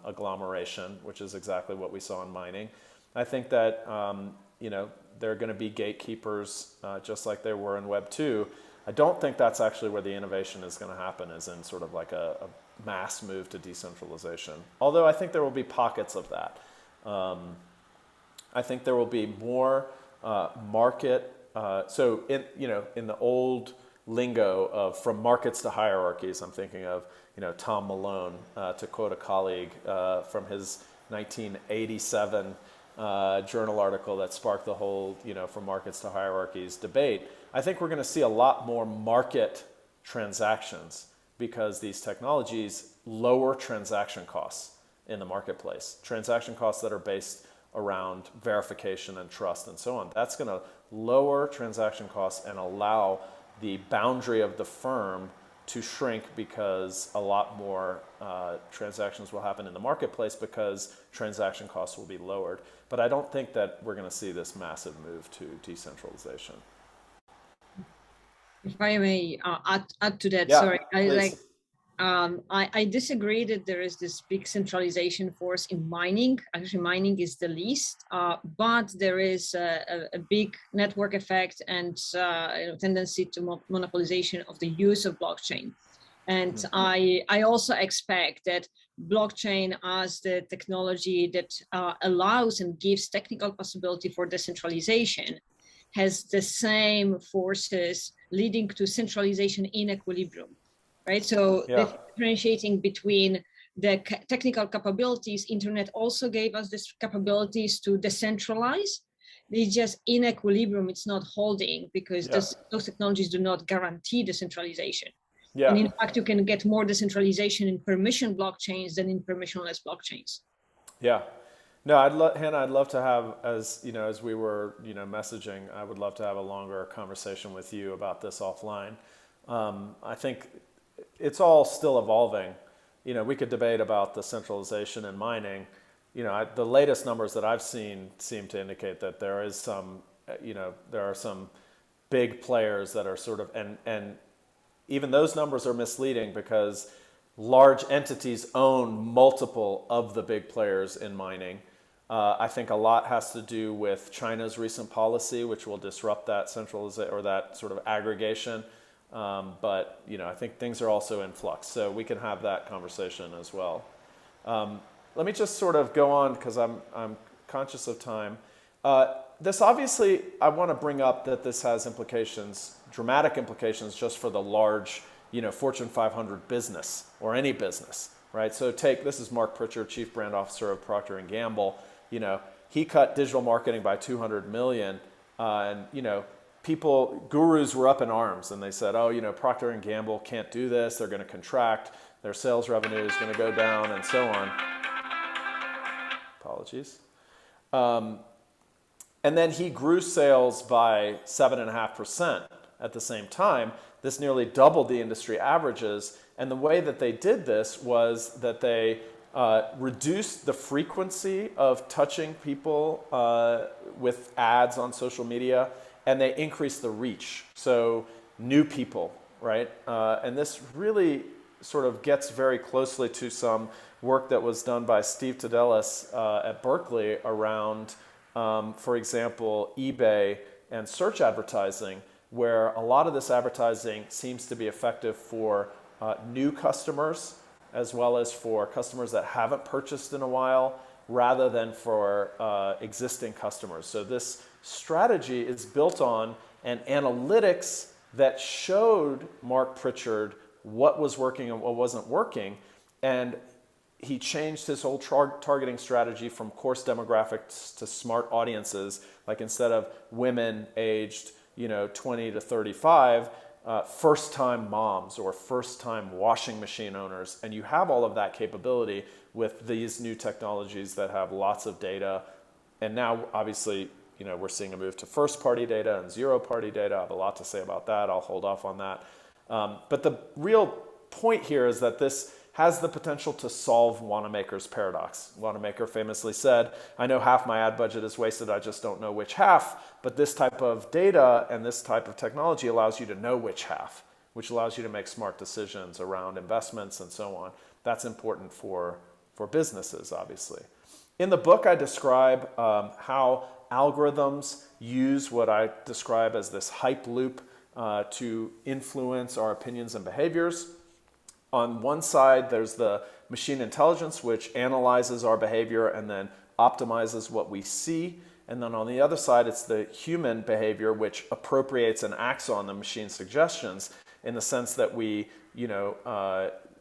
B: agglomeration, which is exactly what we saw in mining. I think that there are going to be gatekeepers just like there were in Web 2. I don't think that's actually where the innovation is going to happen, is in sort of like a mass move to decentralization. Although I think there will be pockets of that. I think there will be more market. So in the old lingo of from markets to hierarchies, I'm thinking of Tom Malone, to quote a colleague from his 1987 journal article that sparked the whole from markets to hierarchies debate. I think we're going to see a lot more market transactions because these technologies lower transaction costs in the marketplace. Transaction costs that are based around verification and trust and so on. That's going to lower transaction costs and allow the boundary of the firm to shrink, because a lot more transactions will happen in the marketplace because transaction costs will be lowered. But I don't think that we're going to see this massive move to decentralization.
C: If I may add to that,
B: yeah,
C: sorry,
B: please.
C: I disagree that there is this big centralization force in mining. Actually, mining is the least, but there is a big network effect and tendency to monopolization of the use of blockchain. And I also expect that blockchain as the technology that allows and gives technical possibility for decentralization has the same forces leading to centralization in equilibrium. Right, so differentiating between the technical capabilities, internet also gave us this capabilities to decentralize. It's just in equilibrium, it's not holding, because those technologies do not guarantee decentralization. Yeah. And in fact, you can get more decentralization in permission blockchains than in permissionless blockchains.
B: Yeah. No, Hannah, I'd love to have, as we were messaging, I would love to have a longer conversation with you about this offline. I think it's all still evolving. We could debate about the centralization in mining. the latest numbers that I've seen seem to indicate that there is some, there are some big players that are sort of, and even those numbers are misleading because large entities own multiple of the big players in mining. I think a lot has to do with China's recent policy, which will disrupt that centralization or that sort of aggregation. But I think things are also in flux, so we can have that conversation as well. Let me just sort of go on because I'm conscious of time. This obviously, I want to bring up that this has implications, dramatic implications, just for the large, Fortune 500 business or any business, right? So this is Mark Pritchard, Chief Brand Officer of Procter & Gamble. He cut digital marketing by 200 million, and gurus were up in arms, and they said, oh, Procter & Gamble can't do this. They're going to contract. Their sales revenue is going to go down, and so on. Apologies. And then he grew sales by 7.5% at the same time. This nearly doubled the industry averages. And the way that they did this was that they reduced the frequency of touching people with ads on social media, and they increased the reach. So new people, right? And this really sort of gets very closely to some work that was done by Steve Tadelis at Berkeley around, for example, eBay and search advertising, where a lot of this advertising seems to be effective for new customers as well as for customers that haven't purchased in a while, rather than for existing customers. So this strategy is built on an analytics that showed Mark Pritchard what was working and what wasn't working. And he changed his whole targeting strategy from coarse demographics to smart audiences. Like instead of women aged 20 to 35, first-time moms or first-time washing machine owners. And you have all of that capability with these new technologies that have lots of data. And now, obviously, we're seeing a move to first-party data and zero-party data. I have a lot to say about that. I'll hold off on that. But the real point here is that this has the potential to solve Wanamaker's paradox. Wanamaker famously said, I know half my ad budget is wasted, I just don't know which half. But this type of data and this type of technology allows you to know which half, which allows you to make smart decisions around investments and so on. That's important for businesses, obviously. In the book, I describe how algorithms use what I describe as this hype loop to influence our opinions and behaviors. On one side, there's the machine intelligence, which analyzes our behavior and then optimizes what we see. And then on the other side, it's the human behavior, which appropriates and acts on the machine suggestions in the sense that we, there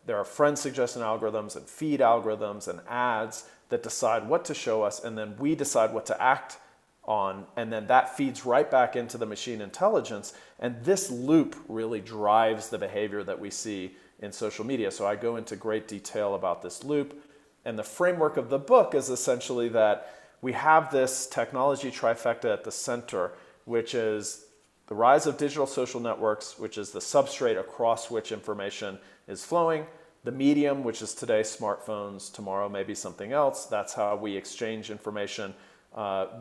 B: are friend suggestion algorithms and feed algorithms and ads that decide what to show us, and then we decide what to act on, and then that feeds right back into the machine intelligence. And this loop really drives the behavior that we see in social media. So I go into great detail about this loop. And the framework of the book is essentially that we have this technology trifecta at the center, which is the rise of digital social networks, which is the substrate across which information is flowing, the medium, which is today smartphones, tomorrow maybe something else. That's how we exchange information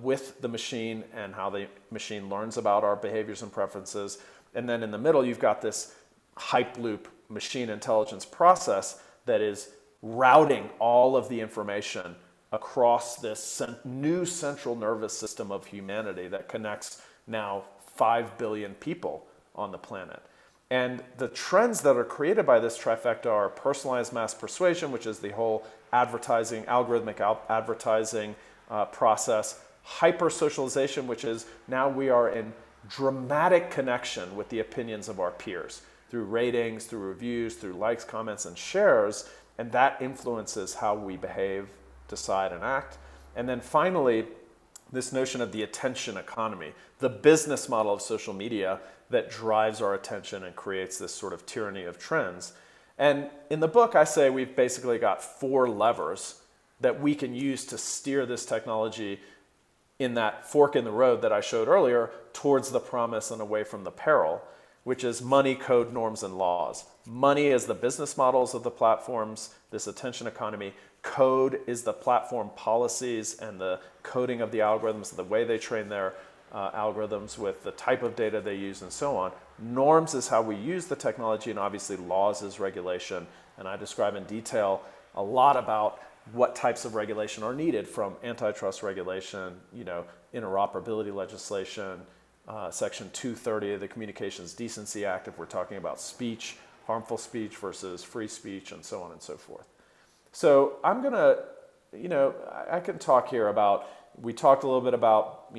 B: with the machine and how the machine learns about our behaviors and preferences. And then in the middle, you've got this hype loop machine intelligence process that is routing all of the information across this new central nervous system of humanity that connects now 5 billion people on the planet. And the trends that are created by this trifecta are personalized mass persuasion, which is the whole advertising, algorithmic advertising process, hyper-socialization, which is now we are in dramatic connection with the opinions of our peers through ratings, through reviews, through likes, comments, and shares, and that influences how we behave, decide, and act. And then finally, this notion of the attention economy, the business model of social media that drives our attention and creates this sort of tyranny of trends. And in the book, I say we've basically got 4 levers that we can use to steer this technology in that fork in the road that I showed earlier towards the promise and away from the peril. which is money, code, norms, and laws. Money is the business models of the platforms, this attention economy. Code is the platform policies and the coding of the algorithms, the way they train their algorithms with the type of data they use and so on. Norms is how we use the technology, and obviously laws is regulation. And I describe in detail a lot about what types of regulation are needed, from antitrust regulation, interoperability legislation, Section 230 of the Communications Decency Act, if we're talking about speech, harmful speech versus free speech, and so on and so forth. So I'm going to, I can talk here about, we talked a little bit about,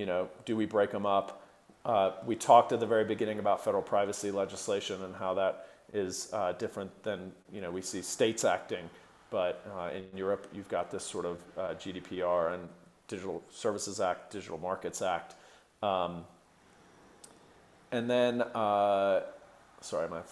B: do we break them up? We talked at the very beginning about federal privacy legislation and how that is different than, we see states acting. But in Europe, you've got this sort of GDPR and Digital Services Act, Digital Markets Act. And then, sorry, my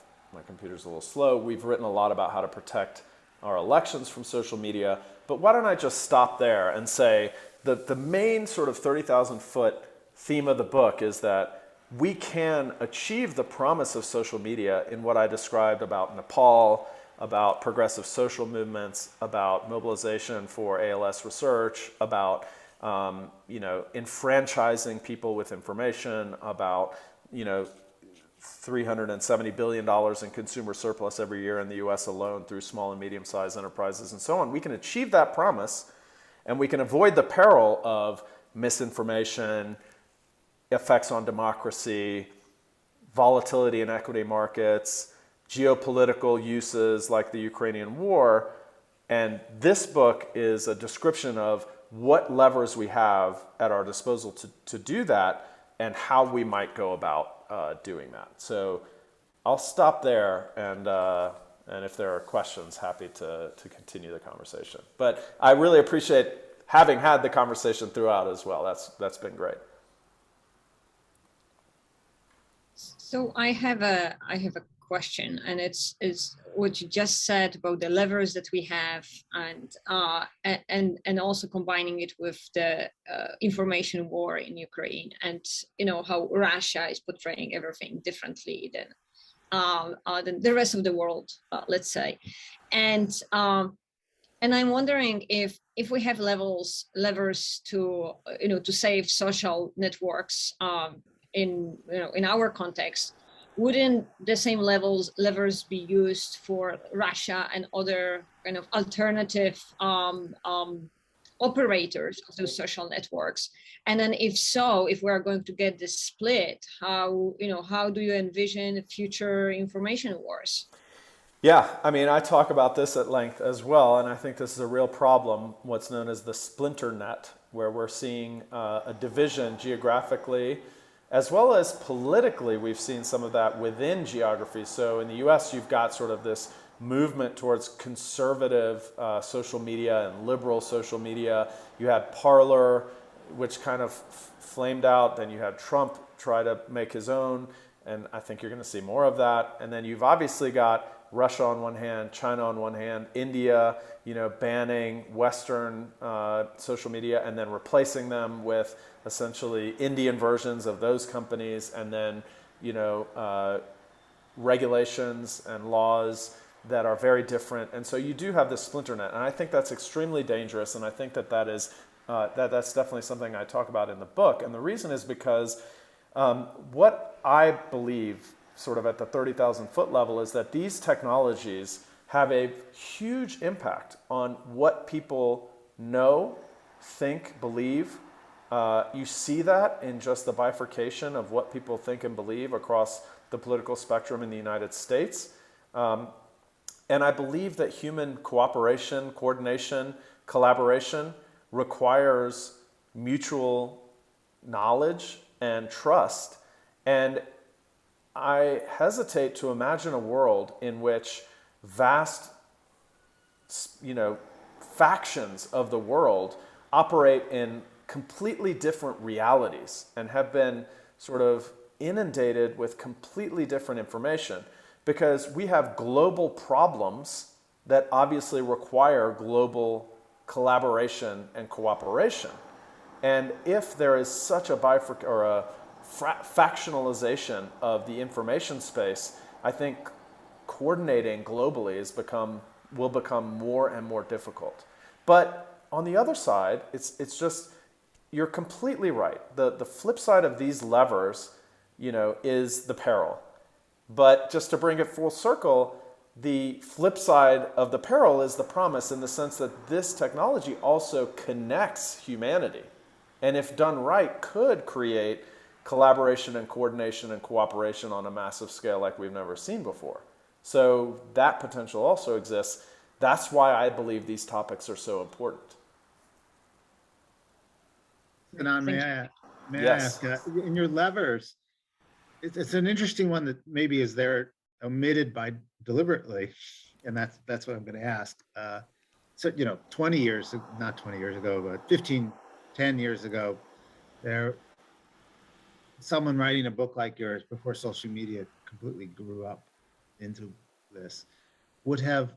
B: computer's a little slow. We've written a lot about how to protect our elections from social media. But why don't I just stop there and say the main sort of 30,000-foot theme of the book is that we can achieve the promise of social media in what I described about Nepal, about progressive social movements, about mobilization for ALS research, about enfranchising people with information, about $370 billion in consumer surplus every year in the US alone through small and medium-sized enterprises and so on. We can achieve that promise, and we can avoid the peril of misinformation, effects on democracy, volatility in equity markets, geopolitical uses like the Ukrainian war. And this book is a description of what levers we have at our disposal to do that and how we might go about doing that. So I'll stop there, and if there are questions, happy to continue the conversation. But I really appreciate having had the conversation throughout as well. That's been great.
C: So I have a question, and it's what you just said about the levers that we have, and also combining it with the information war in Ukraine, and how Russia is portraying everything differently than the rest of the world, let's say, and I'm wondering if we have levers to to save social networks in our context. Wouldn't the same levers be used for Russia and other kind of alternative operators of those social networks? And then if so, if we're going to get this split, how do you envision future information wars?
B: Yeah, I mean, I talk about this at length as well, and I think this is a real problem, what's known as the Splinternet, where we're seeing a division geographically, as well as politically. We've seen some of that within geography. So in the US, you've got sort of this movement towards conservative social media and liberal social media. You had Parler, which kind of flamed out. Then you had Trump try to make his own, and I think you're going to see more of that. And then you've obviously got Russia on one hand, China on one hand, India, banning Western social media and then replacing them with essentially Indian versions of those companies, and then regulations and laws that are very different. And so you do have this Splinternet, and I think that's extremely dangerous, and I think that is that's definitely something I talk about in the book. And the reason is because what I believe sort of at the 30,000-foot level is that these technologies have a huge impact on what people know, think, believe. You see that in just the bifurcation of what people think and believe across the political spectrum in the United States. And I believe that human cooperation, coordination, collaboration requires mutual knowledge and trust. And I hesitate to imagine a world in which vast, factions of the world operate in completely different realities and have been sort of inundated with completely different information, because we have global problems that obviously require global collaboration and cooperation. And if there is such a factionalization of the information space, I think coordinating globally will become more and more difficult. But on the other side, it's just, you're completely right. The flip side of these levers, is the peril. But just to bring it full circle, the flip side of the peril is the promise, in the sense that this technology also connects humanity. And if done right, could create collaboration and coordination and cooperation on a massive scale like we've never seen before. So that potential also exists. That's why I believe these topics are so important.
A: Sinan, may I
B: Yes.
A: ask, in your levers, it's an interesting one that maybe is there omitted by deliberately, and that's what I'm going to ask. So 20 years, not 20 years ago, but 10 years ago, someone writing a book like yours before social media completely grew up into this would have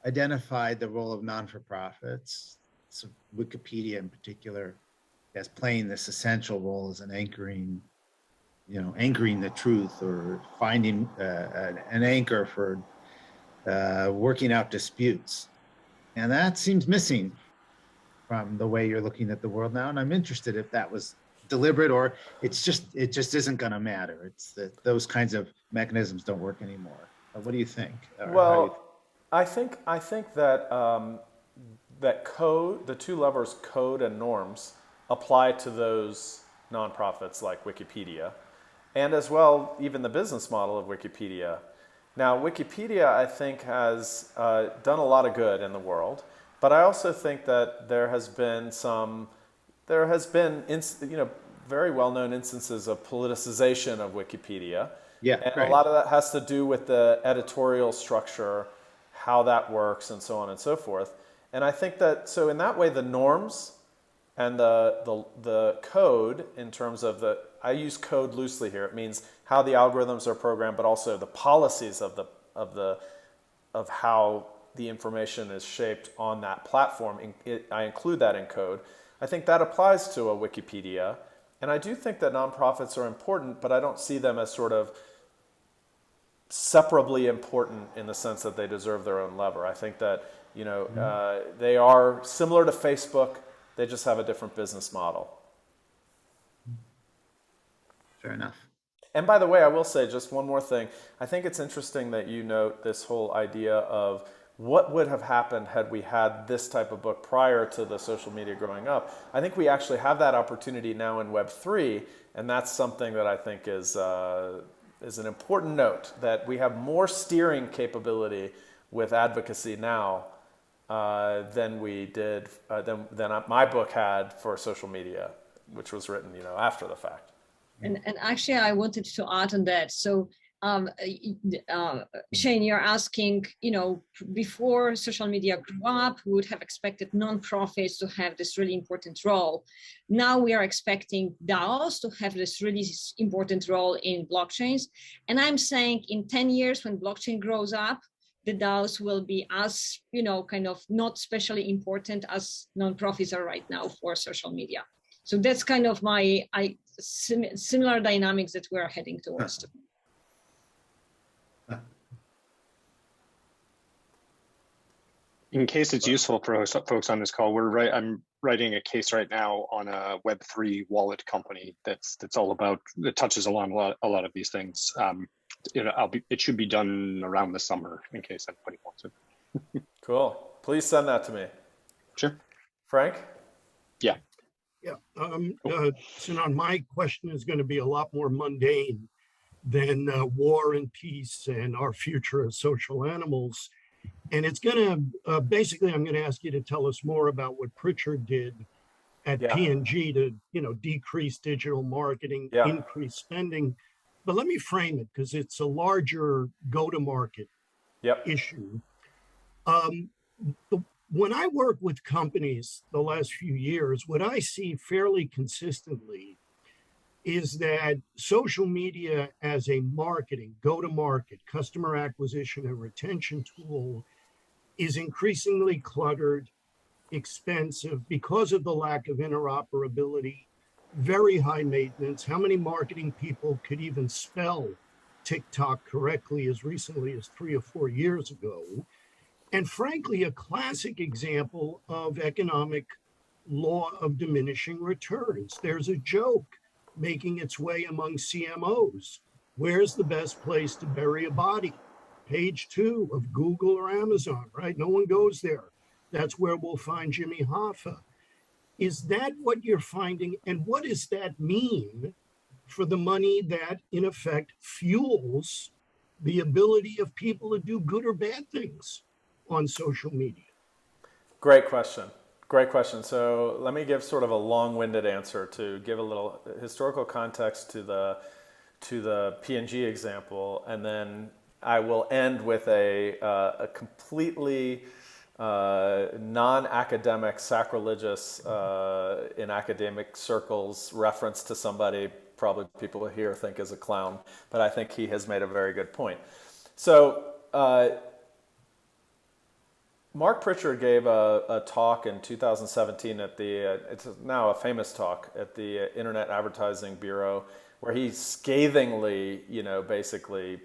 A: identified the role of non-for-profits, so Wikipedia in particular, as playing this essential role as an anchoring the truth, or finding an anchor for working out disputes. And that seems missing from the way you're looking at the world now. And I'm interested if that was deliberate, or it just isn't going to matter. It's that those kinds of mechanisms don't work anymore. What do you think?
B: Well, I think that that code, the two levers, code and norms, apply to those nonprofits like Wikipedia, and as well even the business model of Wikipedia. Now, Wikipedia, I think, has done a lot of good in the world, but I also think that there has been very well-known instances of politicization of Wikipedia.
A: Yeah,
B: and
A: right.
B: A lot of that has to do with the editorial structure, how that works, and so on and so forth. And I think that, so in that way, the norms and the code, in terms of I use code loosely here. It means how the algorithms are programmed, but also the policies of how the information is shaped on that platform. I include that in code. I think that applies to a Wikipedia. And I do think that nonprofits are important, but I don't see them as sort of separably important in the sense that they deserve their own lever. I think that they are similar to Facebook. They just have a different business model.
A: Fair enough.
B: And by the way, I will say just one more thing. I think it's interesting that you note this whole idea of what would have happened had we had this type of book prior to the social media growing up. I think we actually have that opportunity now in Web3, and that's something that I think is an important note, that we have more steering capability with advocacy now than we did, than my book had for social media, which was written after the fact.
C: And actually, I wanted to add on that. So, Shane, you're asking, before social media grew up, we would have expected nonprofits to have this really important role. Now we are expecting DAOs to have this really important role in blockchains. And I'm saying in 10 years, when blockchain grows up, the DAOs will be as, kind of not especially important as nonprofits are right now for social media. So that's kind of my similar dynamics that we're heading towards.
E: In case it's useful for folks on this call, I'm writing a case right now on a Web3 wallet company that's all about, that touches along a lot of these things. It should be done around the summer in case anybody wants it.
B: Cool. Please send that to me.
E: Sure.
B: Frank?
E: Yeah.
K: Yeah. Sinan, my question is going to be a lot more mundane than war and peace and our future as social animals. And it's going to, basically, I'm going to ask you to tell us more about what Pritchard did at P&G to, decrease digital marketing, increase spending. But let me frame it, because it's a larger go-to-market issue. When I work with companies the last few years, what I see fairly consistently is that social media as a marketing, go-to-market, customer acquisition and retention tool is increasingly cluttered, expensive because of the lack of interoperability, very high maintenance. How many marketing people could even spell TikTok correctly as recently as 3 or 4 years ago? And frankly, a classic example of economic law of diminishing returns. There's a joke making its way among CMOs. Where's the best place to bury a body? Page 2 of Google or Amazon, right? No one goes there. That's where we'll find Jimmy Hoffa. Is that what you're finding? And what does that mean for the money that, in effect, fuels the ability of people to do good or bad things on social media?
B: Great question. Great question. So let me give sort of a long-winded answer to give a little historical context to the P&G example, and then I will end with a completely non-academic, sacrilegious in academic circles reference to somebody probably people here think is a clown, but I think he has made a very good point. So Mark Pritchard gave a talk in 2017 at the, it's now a famous talk at the Internet Advertising Bureau, where he scathingly, basically,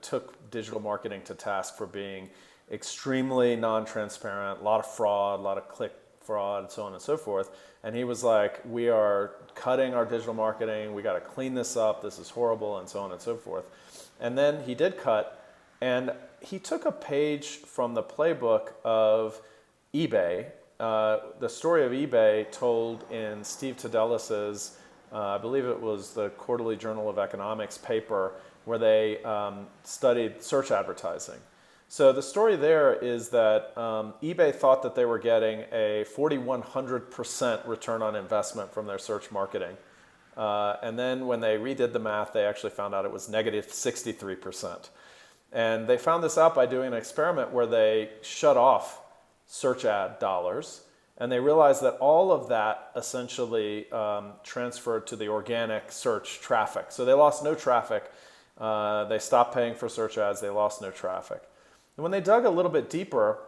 B: took digital marketing to task for being extremely non-transparent, a lot of fraud, a lot of click fraud, and so on and so forth. And he was like, we are cutting our digital marketing, we got to clean this up, this is horrible, and so on and so forth. And then he did cut, and he took a page from the playbook of eBay, the story of eBay told in Steve Tadelis's, I believe it was the Quarterly Journal of Economics paper, where they studied search advertising. So the story there is that eBay thought that they were getting a 4,100% return on investment from their search marketing. And then when they redid the math, they actually found out it was negative 63%. And they found this out by doing an experiment where they shut off search ad dollars, and they realized that all of that essentially transferred to the organic search traffic. So they lost no traffic. They stopped paying for search ads. They lost no traffic. And when they dug a little bit deeper,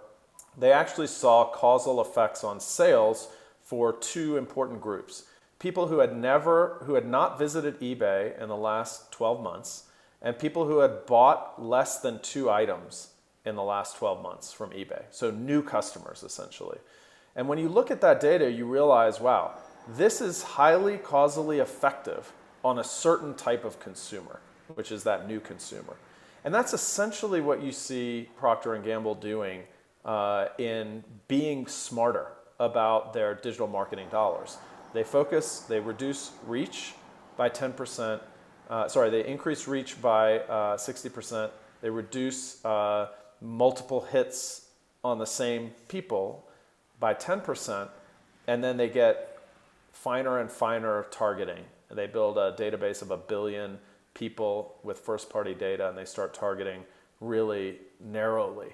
B: they actually saw causal effects on sales for two important groups. People who had not visited eBay in the last 12 months, and people who had bought less than 2 items in the last 12 months from eBay. So new customers, essentially. And when you look at that data, you realize, wow, this is highly causally effective on a certain type of consumer, which is that new consumer. And that's essentially what you see Procter & Gamble doing in being smarter about their digital marketing dollars. They reduce reach by 10%. They increase reach by 60%. They reduce multiple hits on the same people by 10%, and then they get finer and finer targeting. They build a database of 1 billion people with first-party data, and they start targeting really narrowly.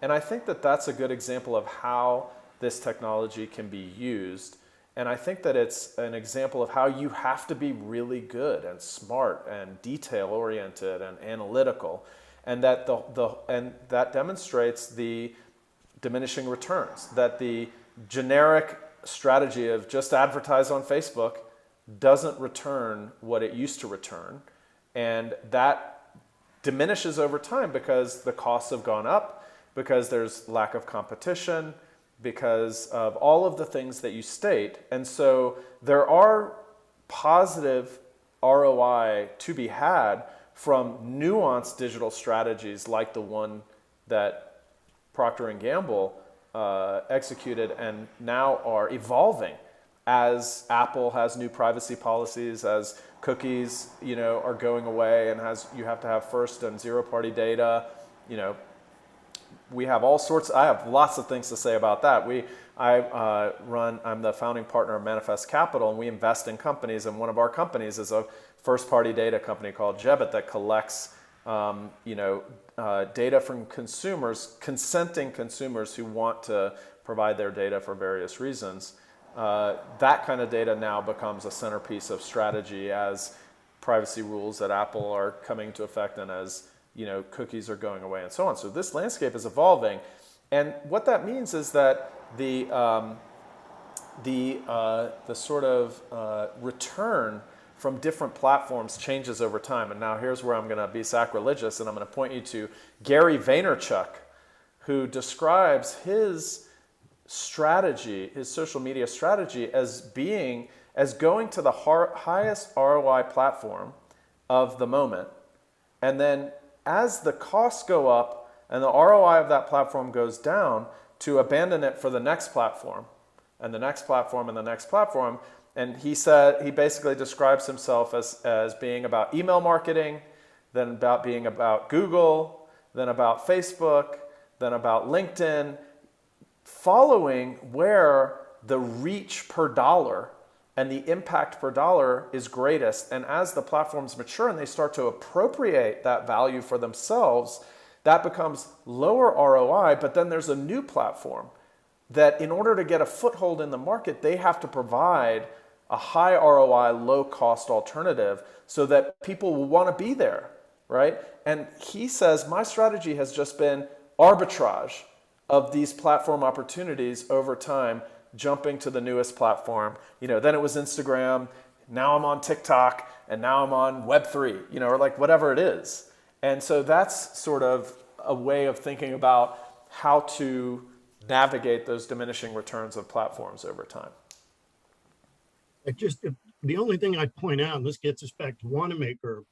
B: And I think that that's a good example of how this technology can be used. And I think that it's an example of how you have to be really good and smart and detail-oriented and analytical, and that that demonstrates the diminishing returns, that the generic strategy of just advertise on Facebook doesn't return what it used to return, and that diminishes over time because the costs have gone up, because there's lack of competition, because of all of the things that you state. And so there are positive ROI to be had from nuanced digital strategies like the one that Procter & Gamble executed and now are evolving as Apple has new privacy policies, as cookies, are going away, and you have to have first and zero-party data. We have all sorts. I have lots of things to say about that. I'm the founding partner of Manifest Capital, and we invest in companies. And one of our companies is a first-party data company called Jebit that collects, data from consumers, consenting consumers who want to provide their data for various reasons. That kind of data now becomes a centerpiece of strategy as privacy rules at Apple are coming into effect and as cookies are going away and so on. So this landscape is evolving. And what that means is that the sort of return from different platforms changes over time. And now here's where I'm going to be sacrilegious, and I'm going to point you to Gary Vaynerchuk, who describes his strategy, his social media strategy, as going to the highest ROI platform of the moment. And then as the costs go up and the ROI of that platform goes down, to abandon it for the next platform and the next platform and the next platform. And he basically describes himself as being about email marketing, then about being about Google, then about Facebook, then about LinkedIn, following where the reach per dollar and the impact per dollar is greatest. And as the platforms mature and they start to appropriate that value for themselves, that becomes lower ROI, but then there's a new platform that in order to get a foothold in the market, they have to provide a high ROI, low cost alternative so that people will want to be there, right? And he says, my strategy has just been arbitrage of these platform opportunities over time, jumping to the newest platform. Then it was Instagram, now I'm on TikTok, and now I'm on Web3, or like whatever it is. And so that's sort of a way of thinking about how to navigate those diminishing returns of platforms over time.
K: The only thing I'd point out, and this gets us back to Wanamaker,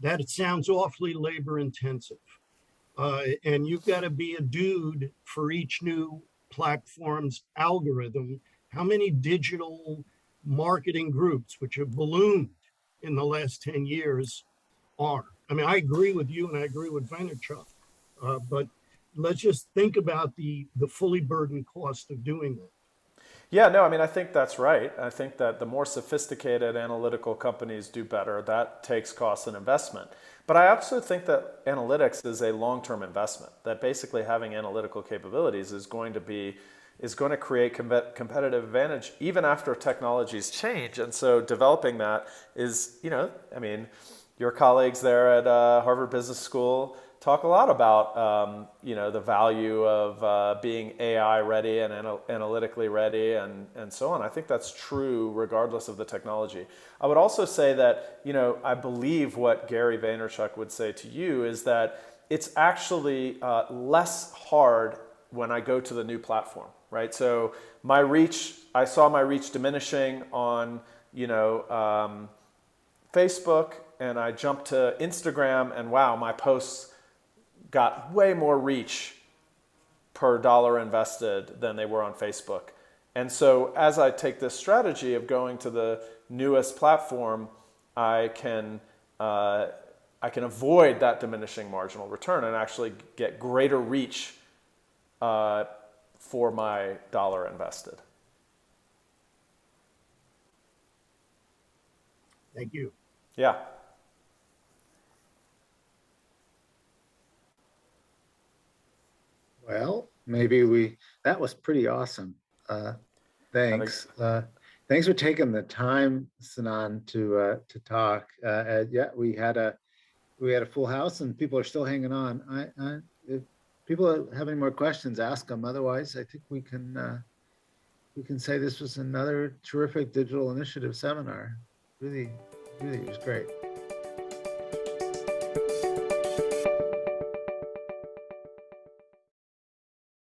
K: that it sounds awfully labor intensive. And you've got to be a dude for each new platform's algorithm. How many digital marketing groups, which have ballooned in the last 10 years, are? I mean, I agree with you and I agree with Vaynerchuk, but let's just think about the fully burdened cost of doing that.
B: Yeah, no, I mean, I think that's right. I think that the more sophisticated analytical companies do better. That takes cost and investment. But I also think that analytics is a long-term investment, that basically having analytical capabilities is going to create competitive advantage even after technologies change. And so developing that is, your colleagues there at Harvard Business School talk a lot about the value of being AI ready and analytically ready and so on. I think that's true regardless of the technology. I would also say that I believe what Gary Vaynerchuk would say to you is that it's actually less hard when I go to the new platform, right? So I saw my reach diminishing on Facebook, and I jumped to Instagram, and wow, my posts got way more reach per dollar invested than they were on Facebook. And so as I take this strategy of going to the newest platform, I can avoid that diminishing marginal return and actually get greater reach for my dollar invested.
K: Thank you.
B: Yeah.
A: Well, that was pretty awesome. Thanks. Thanks for taking the time, Sinan, to talk. Yeah, we had a full house and people are still hanging on. If people have any more questions, ask them. Otherwise, I think we can say this was another terrific digital initiative seminar. Really, really was great.